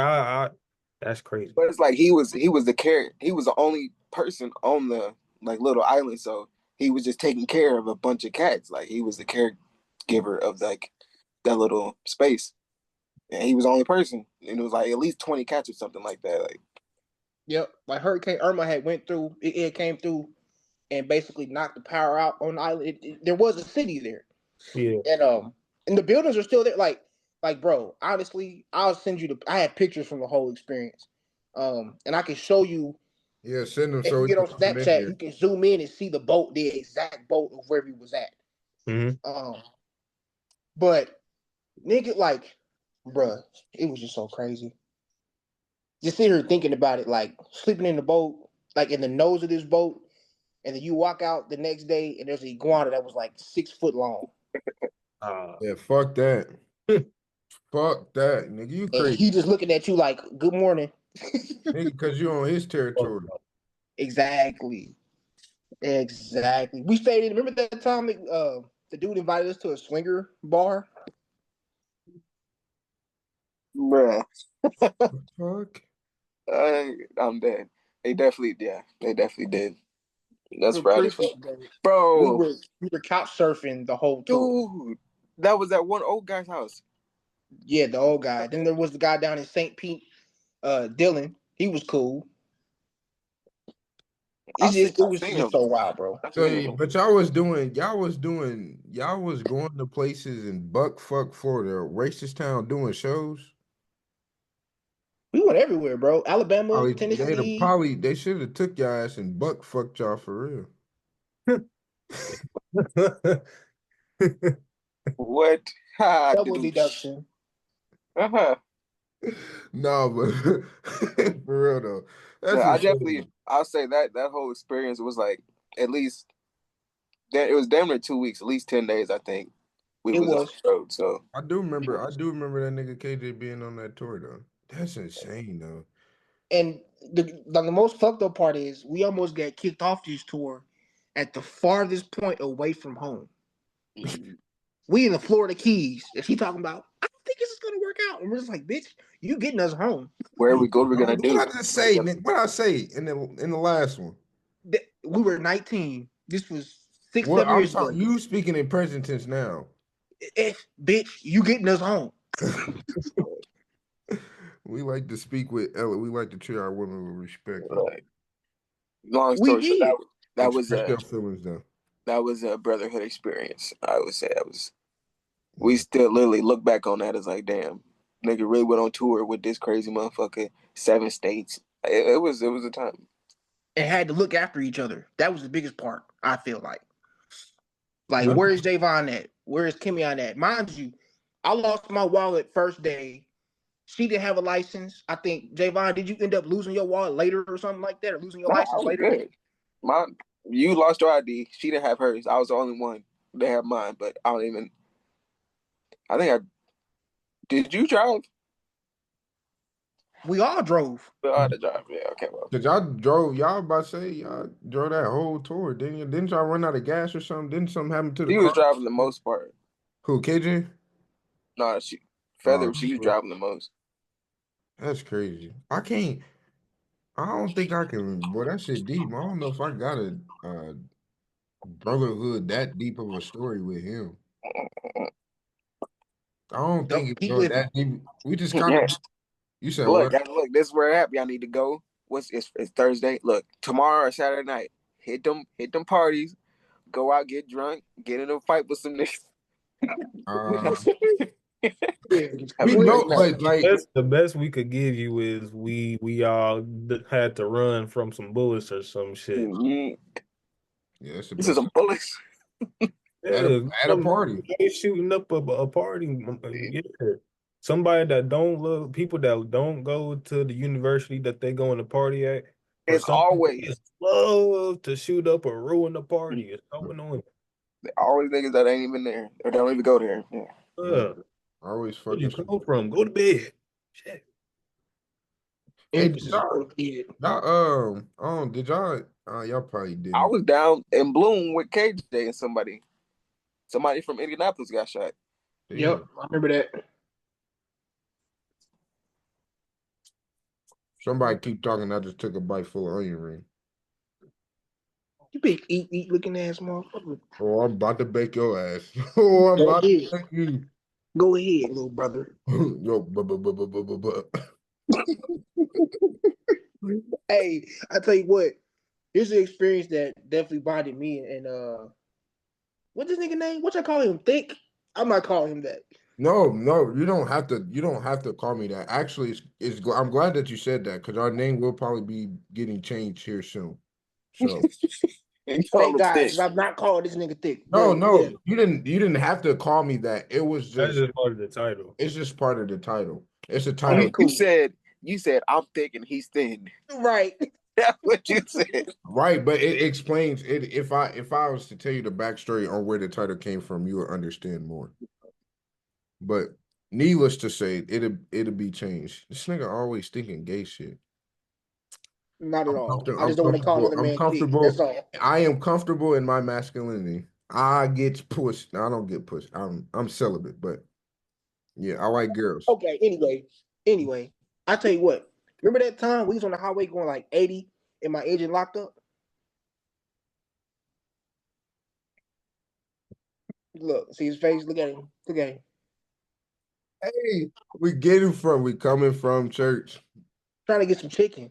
that's crazy. But it's like he was the care he was the only person on the like little island, so he was just taking care of a bunch of cats. Like he was the caregiver of like that little space. And he was the only person. And it was like at least 20 cats or something like that. Like Yep, like Hurricane Irma had went through. It came through and basically knocked the power out on the island. There was a city there, Yeah. and the buildings are still there. Like bro, honestly, I'll send you the. I have pictures from the whole experience, and I can show you. Yeah, send them If so you we get can on put them in Snapchat, here. you can zoom in and see the boat, the exact boat of where he was at. Hmm. But nigga, like, bruh, it was just so crazy. Just sit here thinking about it, like sleeping in the boat, like in the nose of this boat, and then you walk out the next day and there's an iguana that was like 6 foot long. Uh, Yeah, fuck that. Fuck that, nigga. You And crazy, he just looking at you like, good morning. nigga, because you on his territory. Exactly. Exactly. We stayed in, remember that time the dude invited us to a swinger bar? bruh. Fuck. I'm dead. They definitely did. That's For fried as fuck. Christmas, bro. We Bro, were we were couch surfing the whole tour. dude. That was that one old guy's house. Yeah, the old guy. Then there was the guy down in St. Pete, Dylan. He was cool. It I was seen just him. so wild, bro. I seen So, him. but y'all was going to places in Buckfuck, Florida, racist town, doing shows. We went everywhere, bro. Alabama, Probably Tennessee. they should have took your ass and buck fucked y'all for real. What? Ha, Double dude. deduction. Uh-huh. No, but for real though, No, that's just I'll say that whole experience was like at least that it was damn near 2 weeks, at least 10 days, I think. We It was on was. the road. So I do remember that nigga KJ being on that tour though. That's insane though. And the most fucked up part is we almost got kicked off this tour at the farthest point away from home. mm, We in the Florida Keys. And she talking about, I don't think this is gonna work out. And we're just like, bitch, you getting us home. where we go, we're gonna What do. I just say, nigga? What I say in the last one? We were 19. This was six, What 7 I'm years ago. talking, you speaking in present tense now. Bitch, you getting us home. We like to speak with Ella. We like to treat our women with respect. Like, long We story short, did. that was Express a your feelings though. brotherhood experience. I would say that was. We still literally look back on that as like, damn, nigga really went on tour with this crazy motherfucker, 7 states. It was a time. And had to look after each other. That was the biggest part, I feel like. Like, That's where is Javon at? Where is Kimmy on at? Mind you, I lost my wallet first day. She didn't have a license. I think, Javon, did you end up losing your wallet later or something like that? Or losing your No, I license was later? good. My you lost your ID. She didn't have hers. I was the only one that had mine, but I don't even. I think I did. You drive? We all drove. I had to drive. Yeah. Okay. Well, Cause y'all about to say y'all drove that whole tour, didn't you? Didn't y'all run out of gas or something? Didn't something happen to the she was car? driving the most part. Who, KJ? No, Feather. She was Well, driving the most. that's crazy. I don't think I can. Boy, that shit deep. I don't know if I got a brotherhood that deep of a story with him. I don't think it Keep go living. that deep. We just kind Yeah. of. You said Look, what? guys, look. This is where at. Y'all need to go. It's Thursday. Look, tomorrow or Saturday night. Hit them parties. Go out, get drunk, get in a fight with some niggas. Uh, Yeah, Have we a clear good know, enough. night. but like, the best we could give you is we all had to run from some bullets or some shit. Mhm. Yeah, it's the This is best. some bullets. Yeah, At a party. they shooting up a party. Yeah. Somebody that don't love people that don't go to the university that they going to party at, for It's some people always just love to shoot up or ruin the party. It's so annoying. always niggas that ain't even there or don't even go there. Yeah. Yeah. Always Where you fucking. come from? Go to bed. Shit. Hey, Emphasis on kid. did y'all? Y'all probably I didn't. was down in Bloom with KJ and somebody from Indianapolis got shot. Yep, Damn. I remember that. Somebody keep talking. I just took a bite full of onion ring. You big eat looking ass motherfucker. Oh, I'm about to bake your ass. Oh, I'm Go about to ahead. bake you. Go ahead, little brother. Yo, Hey, I tell you what, here's an experience that definitely bonded me and what's his nigga name? What y'all call him? Thick? I'm not calling him that. No, you don't have to. You don't have to call me that. Actually, I'm glad that you said that because our name will probably be getting changed here soon. So And Thank call him God, thick. because I'm not calling this nigga thick. no, But yeah, you didn't. You didn't have to call me that. It was That's just. just part of the title. It's just part of the title. It's a Oh, okay, title, you cool. said I'm thick and he's thin. Right. That's what you said. right? But it explains it. If I was to tell you the backstory on where the title came from, you would understand more. But needless to say, it'll be changed. This nigga always thinking gay shit. Not at I'm all. comfortable. I just don't want to call another I'm man thick. That's comfortable. all. I am comfortable in my masculinity. I get pushed. No, I don't get pushed. I'm celibate, but yeah, I like girls. Okay, anyway, I tell you what. Remember that time we was on the highway going like 80 and my agent locked up? Look, see his face. Look at him. Look at him. Hey, we coming from church. Trying to get some chicken.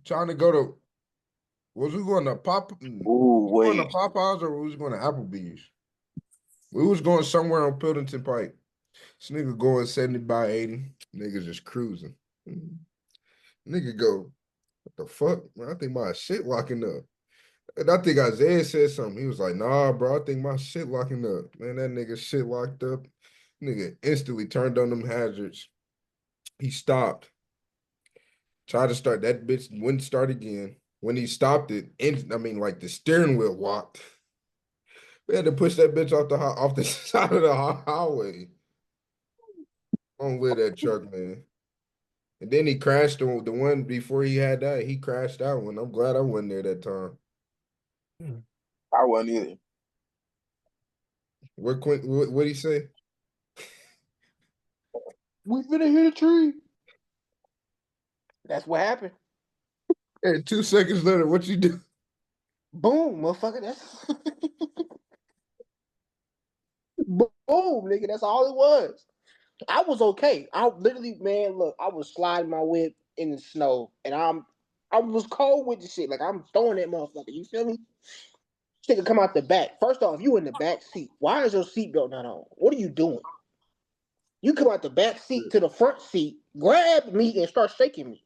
Trying to go to was we going to Ooh, going to wait. Popeyes or we was going to Applebee's? We was going somewhere on Pilkington Pike. This nigga going 70 by 80. Niggas just cruising. Nigga go, what the fuck? Man, I think my shit locking up. And I think Isaiah said something. He was like, nah, bro, I think my shit locking up. Man, that nigga shit locked up. Nigga instantly turned on them hazards. He stopped. Tried to start. That bitch wouldn't start again. When he stopped it, like the steering wheel walked. We had to push that bitch off the side of the highway. On with that truck, man. And then he crashed the one before he had that. He crashed that one. I'm glad I wasn't there that time. I wasn't either. What'd he say? We finna hit a tree. That's what happened. Hey, 2 seconds later, what you do? Boom, motherfucker. That's boom, nigga. That's all it was. I was okay. I literally, man, look, I was sliding my whip in the snow, and I was cold with the shit. Like I'm throwing that motherfucker. You feel me? This nigga come out the back. First off, you in the back seat. Why is your seatbelt not on? What are you doing? You come out the back seat to the front seat, grab me, and start shaking me.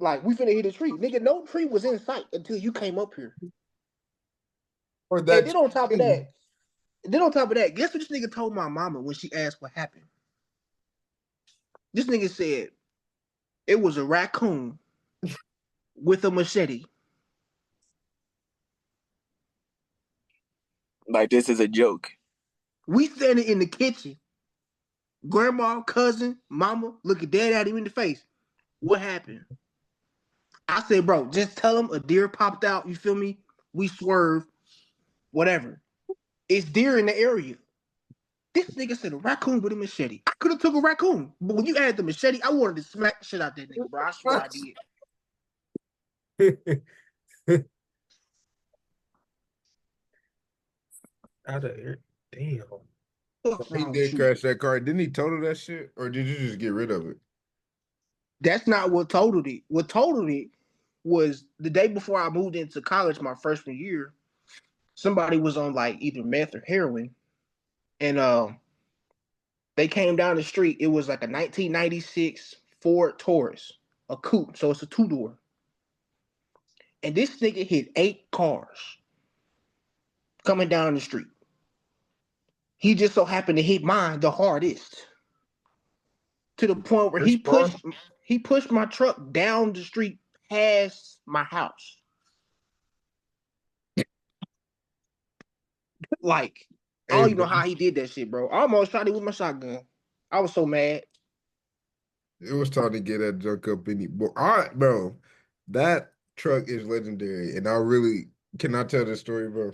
Like we finna hit a tree, nigga. No tree was in sight until you came up here. Or And that then on top of that, guess what this nigga told my mama when she asked what happened? This nigga said it was a raccoon with a machete. Like this is a joke. We standing in the kitchen. Grandma, cousin, mama, looking dead at him in the face. What happened? I said, bro, just tell him a deer popped out. You feel me? We swerved, whatever. It's deer in the area. This nigga said a raccoon with a machete. I could have took a raccoon, but when you added the machete, I wanted to smack the shit out that nigga, bro. I swear I did. Out of here. Damn. What's he wrong with did you? crash that car. Didn't he total that shit? Or did you just get rid of it? That's not what totaled it. What totaled it was the day before I moved into college my freshman year. Somebody was on like either meth or heroin, and they came down the street. It was like a 1996 Ford Taurus, a coupe, so it's a two door. and this nigga hit 8 cars coming down the street. He just so happened to hit mine the hardest, to the point where This car? he pushed my truck down the street past my house. Like, I Hey, don't even bro, know how he did that shit, bro. I almost shot him with my shotgun. I was so mad. it was time to get that junk up in you. But all right, bro, that truck is legendary, and I really can I tell this story, bro?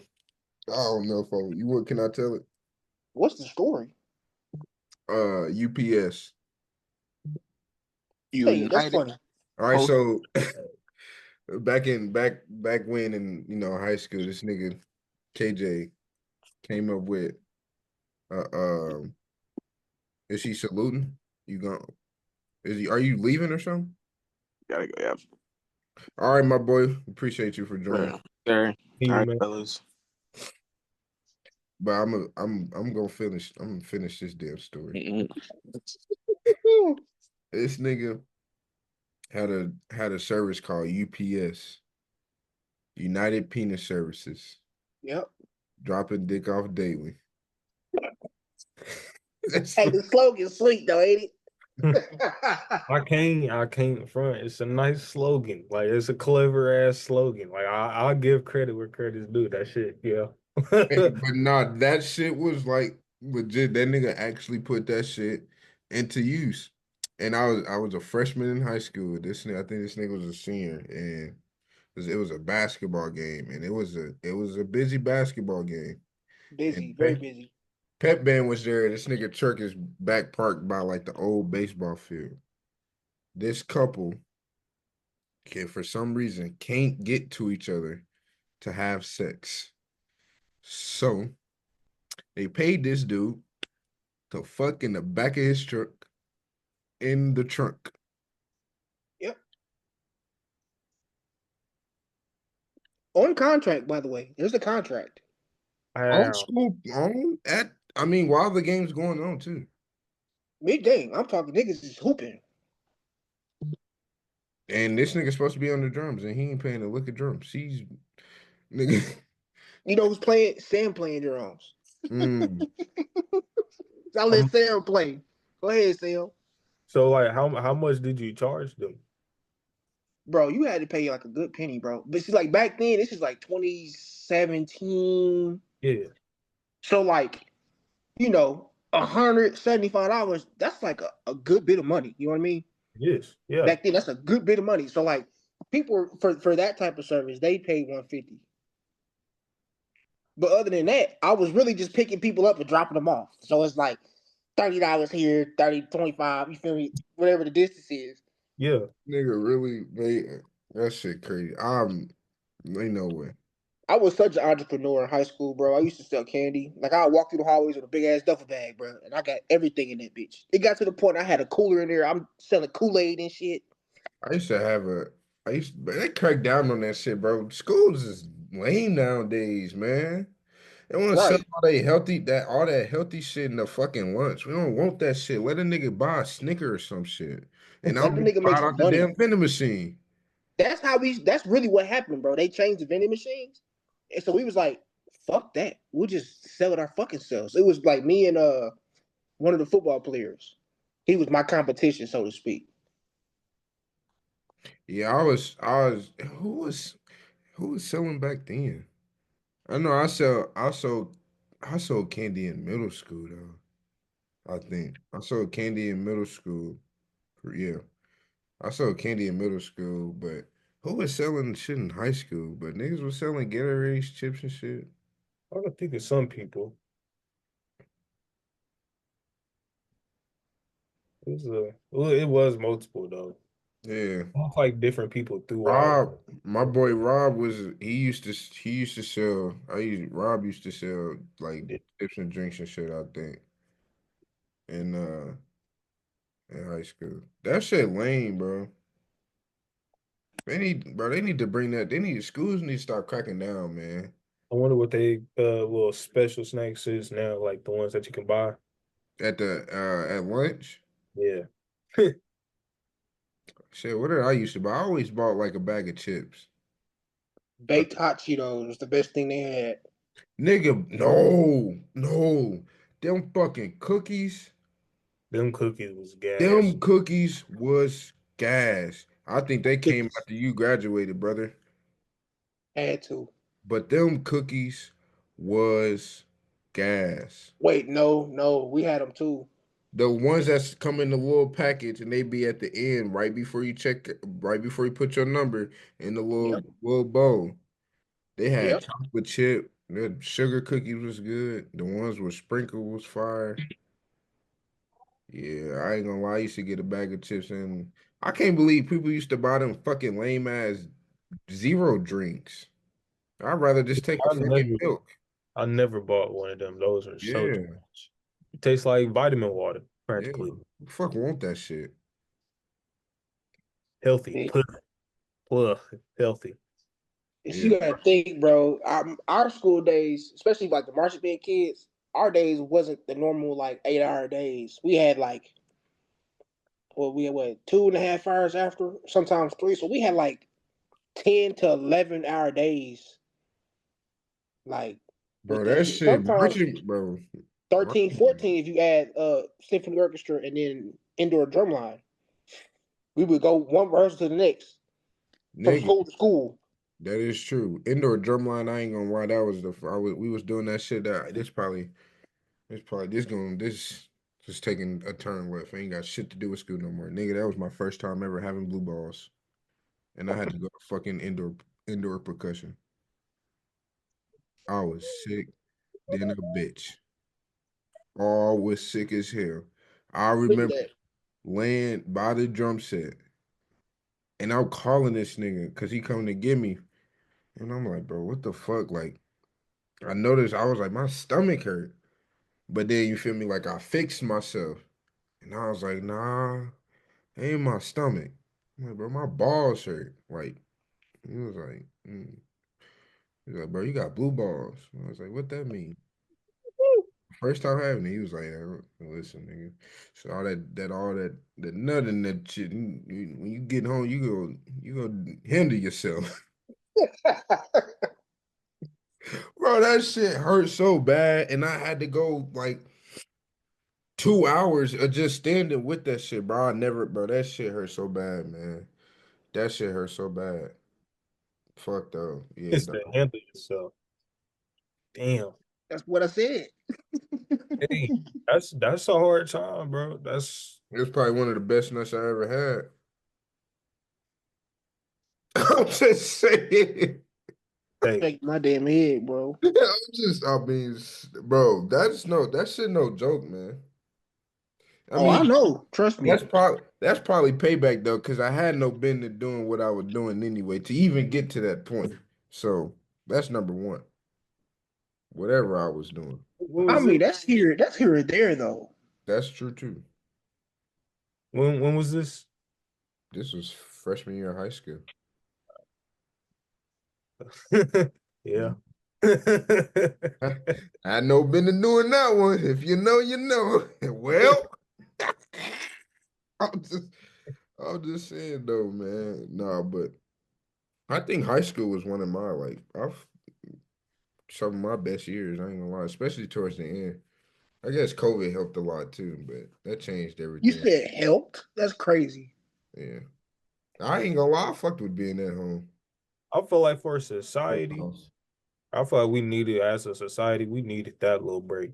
I don't know if you would. Can I tell it? What's the story? UPS. You Hey, that's United funny. All right, Post. so back when in high school, this nigga KJ came up with uh um is he saluting? You going are you leaving or something? Gotta go. Yeah. All right, my boy. Appreciate you for joining. Yeah. There. All You, right, man. fellas. But I'm gonna finish. I'm gonna finish this damn story. Mm-mm. This nigga had a service called UPS, United Penis Services, Yep. dropping dick off daily. That's Hey, the slogan sweet though, ain't it? I can't front. It's a nice slogan. Like it's a clever ass slogan. Like I'll give credit where credit's due. That shit, yeah. but nah, that shit was like legit. That nigga actually put that shit into use. And I was a freshman in high school. This nigga, I think this nigga was a senior, and it was a basketball game, and it was a busy basketball game. And Busy, very busy. Pep band was there. This nigga truck is back parked by like the old baseball field. This couple can for some reason can't get to each other to have sex. So they paid this dude to fuck in the back of his truck in the trunk. Yep. On contract, by the way. There's a contract. On Wow. school, on at I mean, while the game's going on too. Big game. I'm talking niggas is hooping. And this nigga's supposed to be on the drums, and he ain't paying a lick of drums. He's nigga. You know who's playing? Sam playing drums. mm, I let Um, Sam play. Go ahead, Sam. so like how much did you charge them? Bro, you had to pay like a good penny, bro. But see, like back then, this is like 2017. Yeah. So like, $175, that's like a good bit of money. You know what I mean? Yes. Yeah. Back then, that's a good bit of money. So like people for that type of service, they pay 150. But other than that, I was really just picking people up and dropping them off. So it's like $30 here, 30, 25, you feel me? Whatever the distance is. Yeah. nigga really made that shit crazy. Ain't no way. I was such an entrepreneur in high school, bro. I used to sell candy. Like I would walk through the hallways with a big ass duffel bag, bro, and I got everything in that bitch. It got to the point I had a cooler in there. I'm selling Kool-Aid and shit. I used to have a. But they cracked down on that shit, bro. Schools is lame nowadays, man. They want to sell Right. all that healthy shit in the fucking lunch. We don't want that shit. Let a nigga buy a Snicker or some shit, and Let I'm the gonna nigga buy make it some out the money. damn vending machine. That's really what happened, bro. They changed the vending machines. And so we was like, fuck that. We'll just sell it our fucking selves. It was like me and one of the football players. He was my competition, so to speak. Yeah, I was. Who was selling back then? I know I sold candy in middle school though. I think I sold candy in middle school. Yeah, I sold candy in middle school, but who was selling shit in high school? But niggas was selling Gatorade chips and shit. I don't think it's some people. It was multiple though. Yeah, It's like different people throughout. Rob, my boy Rob he used to sell. Rob used to sell like chips and drinks and shit. I think in high school. That shit lame, bro. They need to bring that. Schools need to start cracking down, man. I wonder what they little special snacks is now, like the ones that you can buy. At lunch. Yeah. Shit, what did I used to buy? I always bought like a bag of chips. Baked hot Cheetos was the best thing they had. Nigga, no. Them fucking cookies, Them cookies was gas. them cookies was gas. I think they came Cookies after you graduated, brother. had to. But them cookies was gas. Wait, no, we had them too. The ones that's come in the little package and they be at the end right before you check, right before you put your number in the Yep, little bowl. They had yep. chocolate chip. The sugar cookies was good. The ones with sprinkle was fire. Yeah, I ain't gonna lie. I used to get a bag of chips and I can't believe people used to buy them fucking lame ass zero drinks. I'd rather just take a I fucking never, milk. I never bought one of them. Those are so Yeah, trash. It tastes like vitamin water, yeah. practically. Who the fuck want that shit? Healthy, Yeah. healthy. And Yeah, you gotta think, bro. Our school days, especially like the marching band kids, our days wasn't the normal like 8 hour days. We had like we had what 2.5 hours after, sometimes three. So we had like 10 to 11 hour days. Like bro. That and shit sometimes marching, bro. 13, Marching, 14 if you add symphony orchestra and then indoor drumline. We would go one rehearsal to the next from nigga. school to school. That is true. Indoor drumline. I ain't gonna lie. That was we was doing that shit. That this just taking a turn left. Ain't got shit to do with school no more, nigga. That was my first time ever having blue balls, and I had to go to fucking indoor percussion. I was sick, then a bitch. All was sick as hell. I Look at remember that. laying by the drum set, and I'm calling this nigga because he coming to get me, and I'm like, bro, what the fuck? Like, I noticed I was like, my stomach hurt, but then you feel me? Like I fixed myself, and I was like, nah, ain't my stomach. I'm like, bro, my balls hurt. Like, he was like, he was like, bro, you got blue balls. I was like, what that mean? First time having it, he was like, listen, nigga. So all that nutting that shit. When you get home, you go handle yourself, bro. That shit hurt so bad, and I had to go like 2 hours of just standing with that shit, bro. I never, bro. That shit hurt so bad, man. That shit hurt so bad. Fuck though, yeah. It's the handle yourself. Damn. That's what I said. Hey, that's a hard time, bro. That's It was probably one of the best nuts I ever had. I'm just saying. hey, Shake my damn head, bro. I mean, bro, that shit no joke, man. I Oh, I mean, know. Trust me. that's probably payback though, because I had no business doing what I was doing anyway to even get to that point. So that's number one. Whatever I was doing, what I was mean, it? that's here or there though. that's true too. When was this? This was freshman year of high school. Yeah. I had no business doing that one. If you know, you know. Well, I'm just, I'm just saying though, man. Nah, but I think high school was one of my some of my best years. I ain't gonna lie, especially towards the end. I guess COVID helped a lot too, but that changed You everything. said helped? That's crazy. Yeah, I ain't gonna lie, I fucked with being at home. I feel like for Fuck the society, house. I feel like we needed as a society, we needed that little break.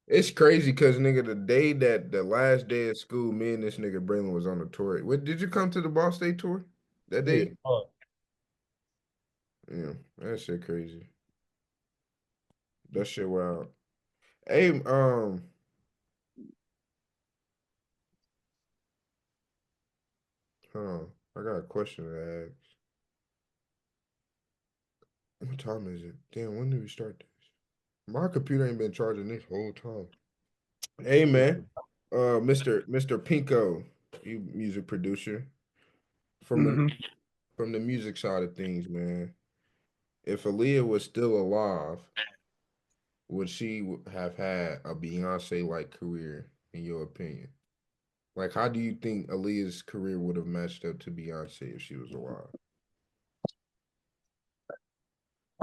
It's crazy because nigga, the last day of school, me and this nigga Braylon was on a tour. What did you come to the Ball State tour that Yeah. day? Yeah, that shit crazy. That shit wild. Hey, huh, I got a question to ask. What time is it? Damn, when did we start this? My computer ain't been charging this whole time. Hey man, Mr. Pinko, you music producer from the Hmm. from the music side of things, man. If Aaliyah was still alive, would she have had a Beyonce like career in your opinion? Like, how do you think Aaliyah's career would have matched up to Beyonce if she was alive?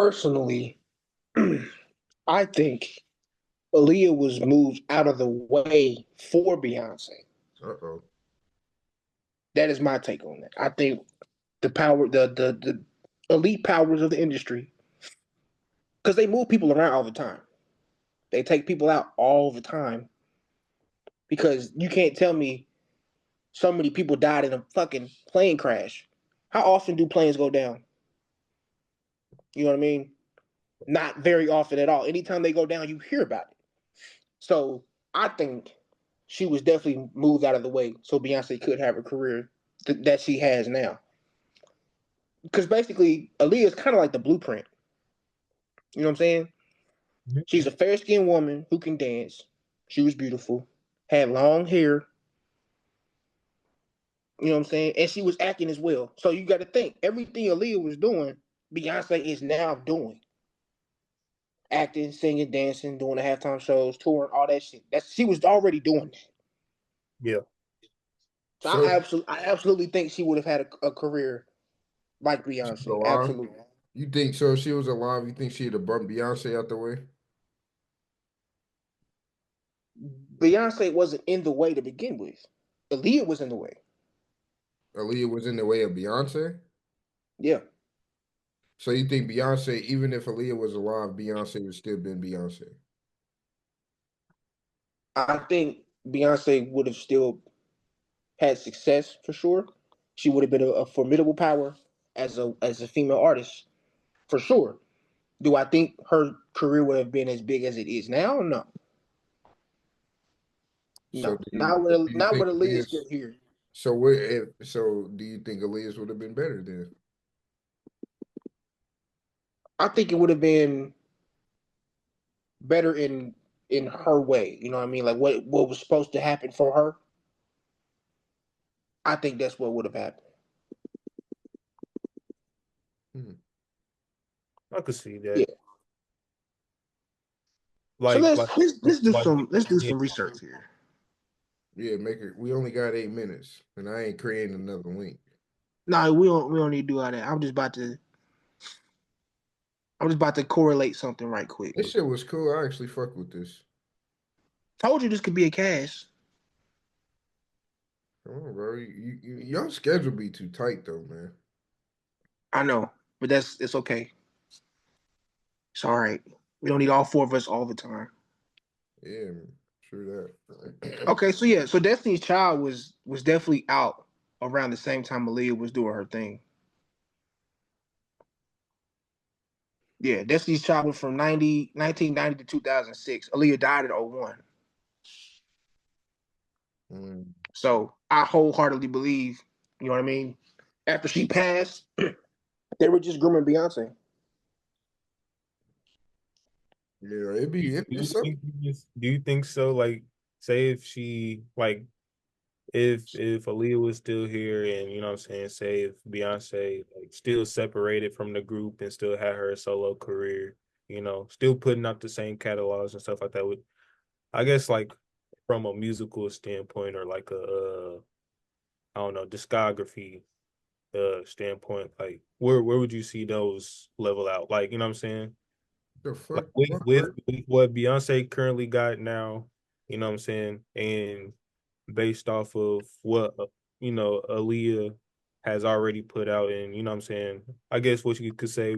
Personally, I think Aaliyah was moved out of the way for Beyonce. Uh-oh. That is my take on that. I think the power, the elite powers of the industry, because they move people around all the time. They take people out all the time because you can't tell me so many people died in a fucking plane crash. How often do planes go down? You know what I mean? Not very often at all. Anytime they go down, you hear about it. So I think she was definitely moved out of the way so Beyonce could have a career that she has now. Because basically, Aaliyah is kind of like the blueprint. You know what I'm saying? She's a fair skinned woman who can dance. She was beautiful, had long hair. You know what I'm saying? And she was acting as well. So you got to think everything Aaliyah was doing, Beyonce is now doing. Acting, singing, dancing, doing the halftime shows, touring, all that shit. She was already doing that. Yeah. So So I absolutely think she would have had a career like she was Beyonce. alive. Absolutely. You think so? If she was alive, you think she'd have bumped Beyonce out the way? Beyonce wasn't in the way to begin with. Aaliyah was in the way. Aaliyah was in the way of Beyonce. Yeah. So you think Beyonce, even if Aaliyah was alive, Beyonce would still been Beyonce? I think Beyonce would have still had success for sure. She would have been a formidable power as a female artist for sure. Do I think her career would have been as big as it is now? No, So no, do you not think with Aaliyah still Aaliyah's? here. So what? If, so do you think Aaliyah's would have been better then? I think it would have been better in her way. You know what I mean? Like what was supposed to happen for her. I think that's what would have happened. Hmm. I could see Yeah. that. So Like, like, let's do yeah, some research here. Yeah, make it. We only got 8 minutes, and I ain't creating another link. No, we don't need to do all that. I'm just about to correlate something right quick. This shit was cool. I actually fuck with this. Told you this could be a cast. Come on, bro. Your schedule be too tight though, man. I know, but it's okay. It's all right. We don't need all four of us all the time. Yeah, man. True that. Okay, so yeah, so Destiny's Child was definitely out around the same time Aaliyah was doing her thing. Yeah, Destiny's Child went from 1990 to 2006. Aaliyah died in '01. Mm. So I wholeheartedly believe, you know what I mean? After she passed, they were just grooming Beyonce. Yeah, it be it's up. do you think so? Like, say if she like if Aaliyah was still here and you know what I'm saying, say if Beyonce like still separated from the group and still had her solo career, you know, still putting out the same catalogs and stuff like that, would I guess like from a musical standpoint or like a I don't know, discography standpoint, like where would you see those level out? Like, you know what I'm saying? The Like fuck, fuck, bro. with what Beyonce currently got now, you know what I'm saying? And based off of what you know Aaliyah has already put out, and you know what I'm saying, I guess what you could say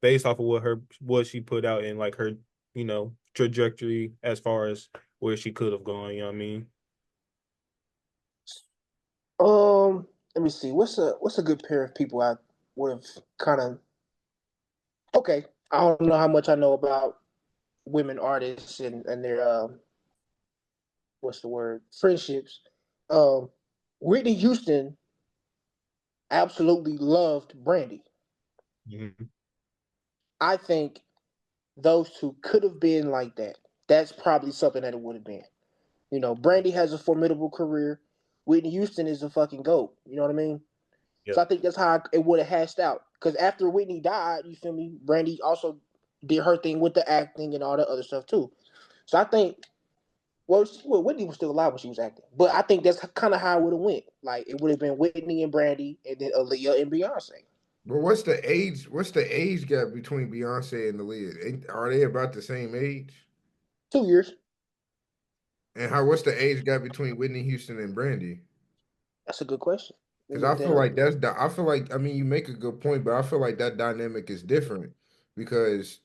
based off of what she put out in like her you know trajectory as far as where she could have gone. You know what I mean? Let me see. What's a good pair of people I would have kind of okay. I don't know how much I know about women artists and their what's the word friendships. Um, Whitney Houston absolutely loved Brandy. Mhm. I think those two could have been like that. That's probably something that it would have been. You know, Brandy has a formidable career. Whitney Houston is a fucking goat. You know what I mean? Yeah. So I think that's how it would have hashed out. Because after Whitney died, you feel me? Brandy also did her thing with the acting and all that other stuff too. So I think, Whitney was still alive when she was acting, but I think that's kind of how it would have went. Like it would have been Whitney and Brandy, and then Aaliyah and Beyonce. But what's the age? What's the age gap between Beyonce and Aaliyah? Are they about the same age? 2 years. And how? What's the age gap between Whitney Houston and Brandy? That's a good question. Let Because me I look feel that up. like that's the. I feel like, I mean, you make a good point, but I feel like that dynamic is different because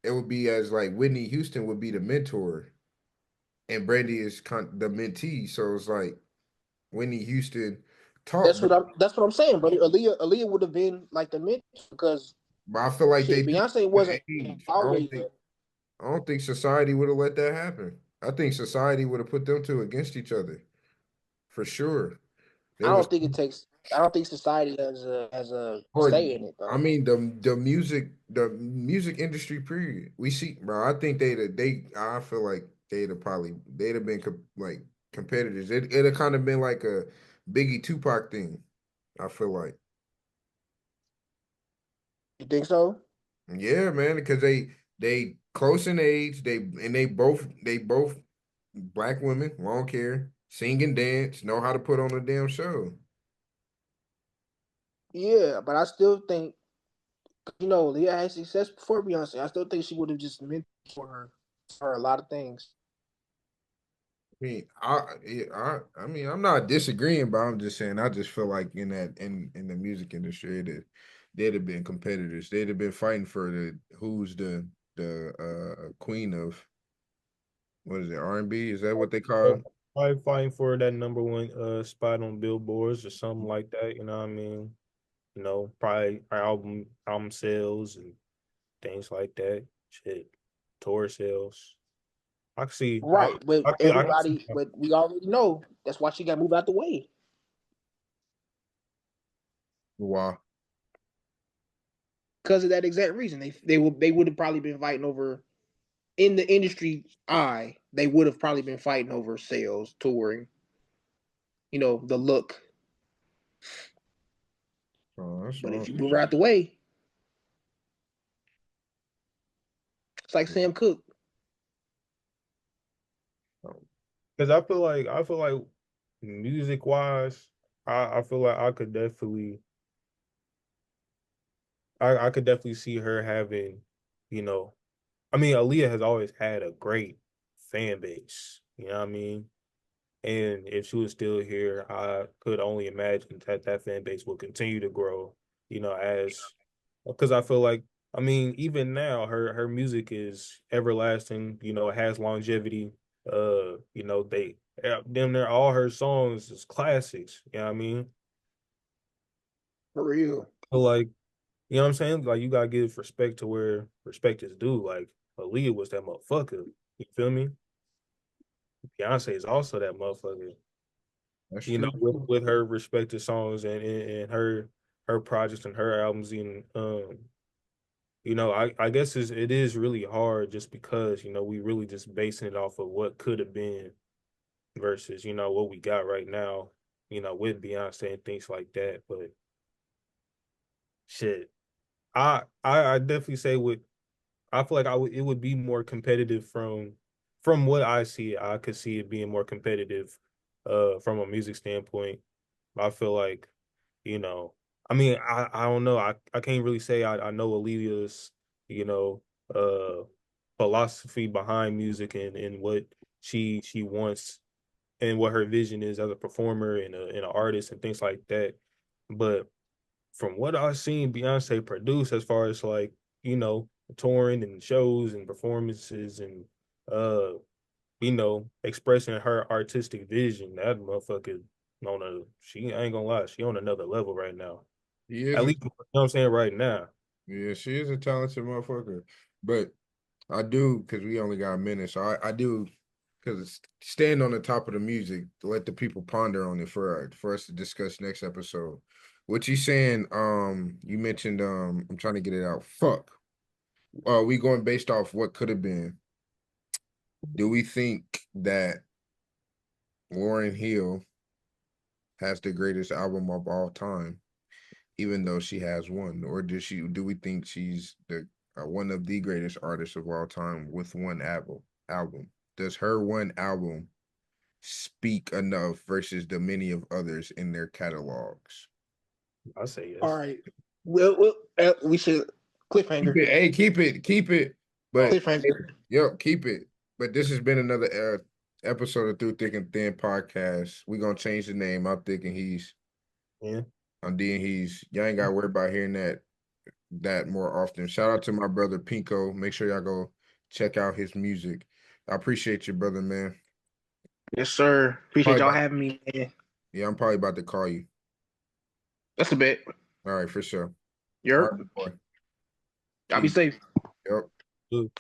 it would be as like Whitney Houston would be the mentor and Brandy is the mentee. So it's like Whitney Houston taught, That's what I'm saying, brother. Aaliyah would have been like the mentor because but I feel like they shit, do Beyonce the wasn't age. always. I don't think society would have let that happen. I think society would have put them two against each other for sure. They I was, don't think it takes. I don't think society has a or say in it I though. mean the music industry period. We see, bro. I think I feel like they'd have been like competitors. It'd have kind of been like a Biggie Tupac thing. I feel like, You think so? yeah, man, because they close in age. They both black women, long hair, sing and dance, know how to put on a damn show. Yeah, but I still think Leah had success before Beyonce. I still think she would have just mentored her a lot of things. I mean, I mean, I'm not disagreeing, but I'm just saying I just feel like in the music industry, they'd have been competitors. They'd have been fighting for the who's the queen of what is it, R&B? Is that what they call it? Probably fighting for that number one spot on billboards or something like that. You know what I mean? Probably album sales and things like that. Shit, tour sales. I can see. Right, but I can see. but we already know that's why she got moved out the way Wow. because of that exact reason. They would have probably been fighting over in the industry. They would have probably been fighting over sales, touring. The look. Oh, that's But wrong. if you move her out the way, it's like Sam Cooke. Because I feel like music wise, I feel like I could definitely see her having, you know, I mean, Aaliyah has always had a great fan base. You know what I mean? And if she was still here, I could only imagine that fan base will continue to grow, as because I feel like, I mean, even now her music is everlasting, it has longevity. Damn near all her songs is classics, you know what I mean? For real. But like, you know what I'm saying? Like you gotta give respect to where respect is due. Like Aaliyah was that motherfucker. You feel me? Beyonce is also that motherfucker. That's true. With her respected songs and her projects and her albums and I guess it is really hard just because we really just basing it off of what could have been versus what we got right now, with Beyonce and things like that. But shit, I definitely say with I feel like it would be more competitive from what I see. I could see it being more competitive from a music standpoint. I feel like, you know, I mean, I don't know. I can't really say I know Olivia's, you know, uh philosophy behind music and what she wants and what her vision is as a performer and an artist and things like that. But from what I've seen Beyonce produce as far as like, touring and shows and performances and uh, expressing her artistic vision, that motherfucker she I ain't gonna lie, she on another level right now. He is At a least what I'm saying right now. Yeah, she is a talented motherfucker. But I do, because we only got a minute, so I do, because stand on the top of the music to let the people ponder on it for us to discuss next episode. What you saying? You mentioned I'm trying to get it out. Fuck. We going based off what could have been. Do we think that Lauryn Hill has the greatest album of all time, even though she has one, or do we think she's the one of the greatest artists of all time with one album? Does her one album speak enough versus the many of others in their catalogs? I say All yes. right. We should cliffhanger. Hey, keep it. But Cliffhanger. yep, keep it. But this has been another episode of Through Thick and Thin podcast. We're gonna change the name. I'm thinking he's Yeah. I'm D and he's y'all ain't gotta worry about hearing that more often. Shout out to my brother Pinko. Make sure y'all go check out his music. I appreciate you, brother, man. Yes, sir. Appreciate Probably y'all about, having me, man. yeah, I'm probably about to call you. That's a bet. All right, for sure. All Yep. right, boy. Y'all be Peace. safe. Yep. Good.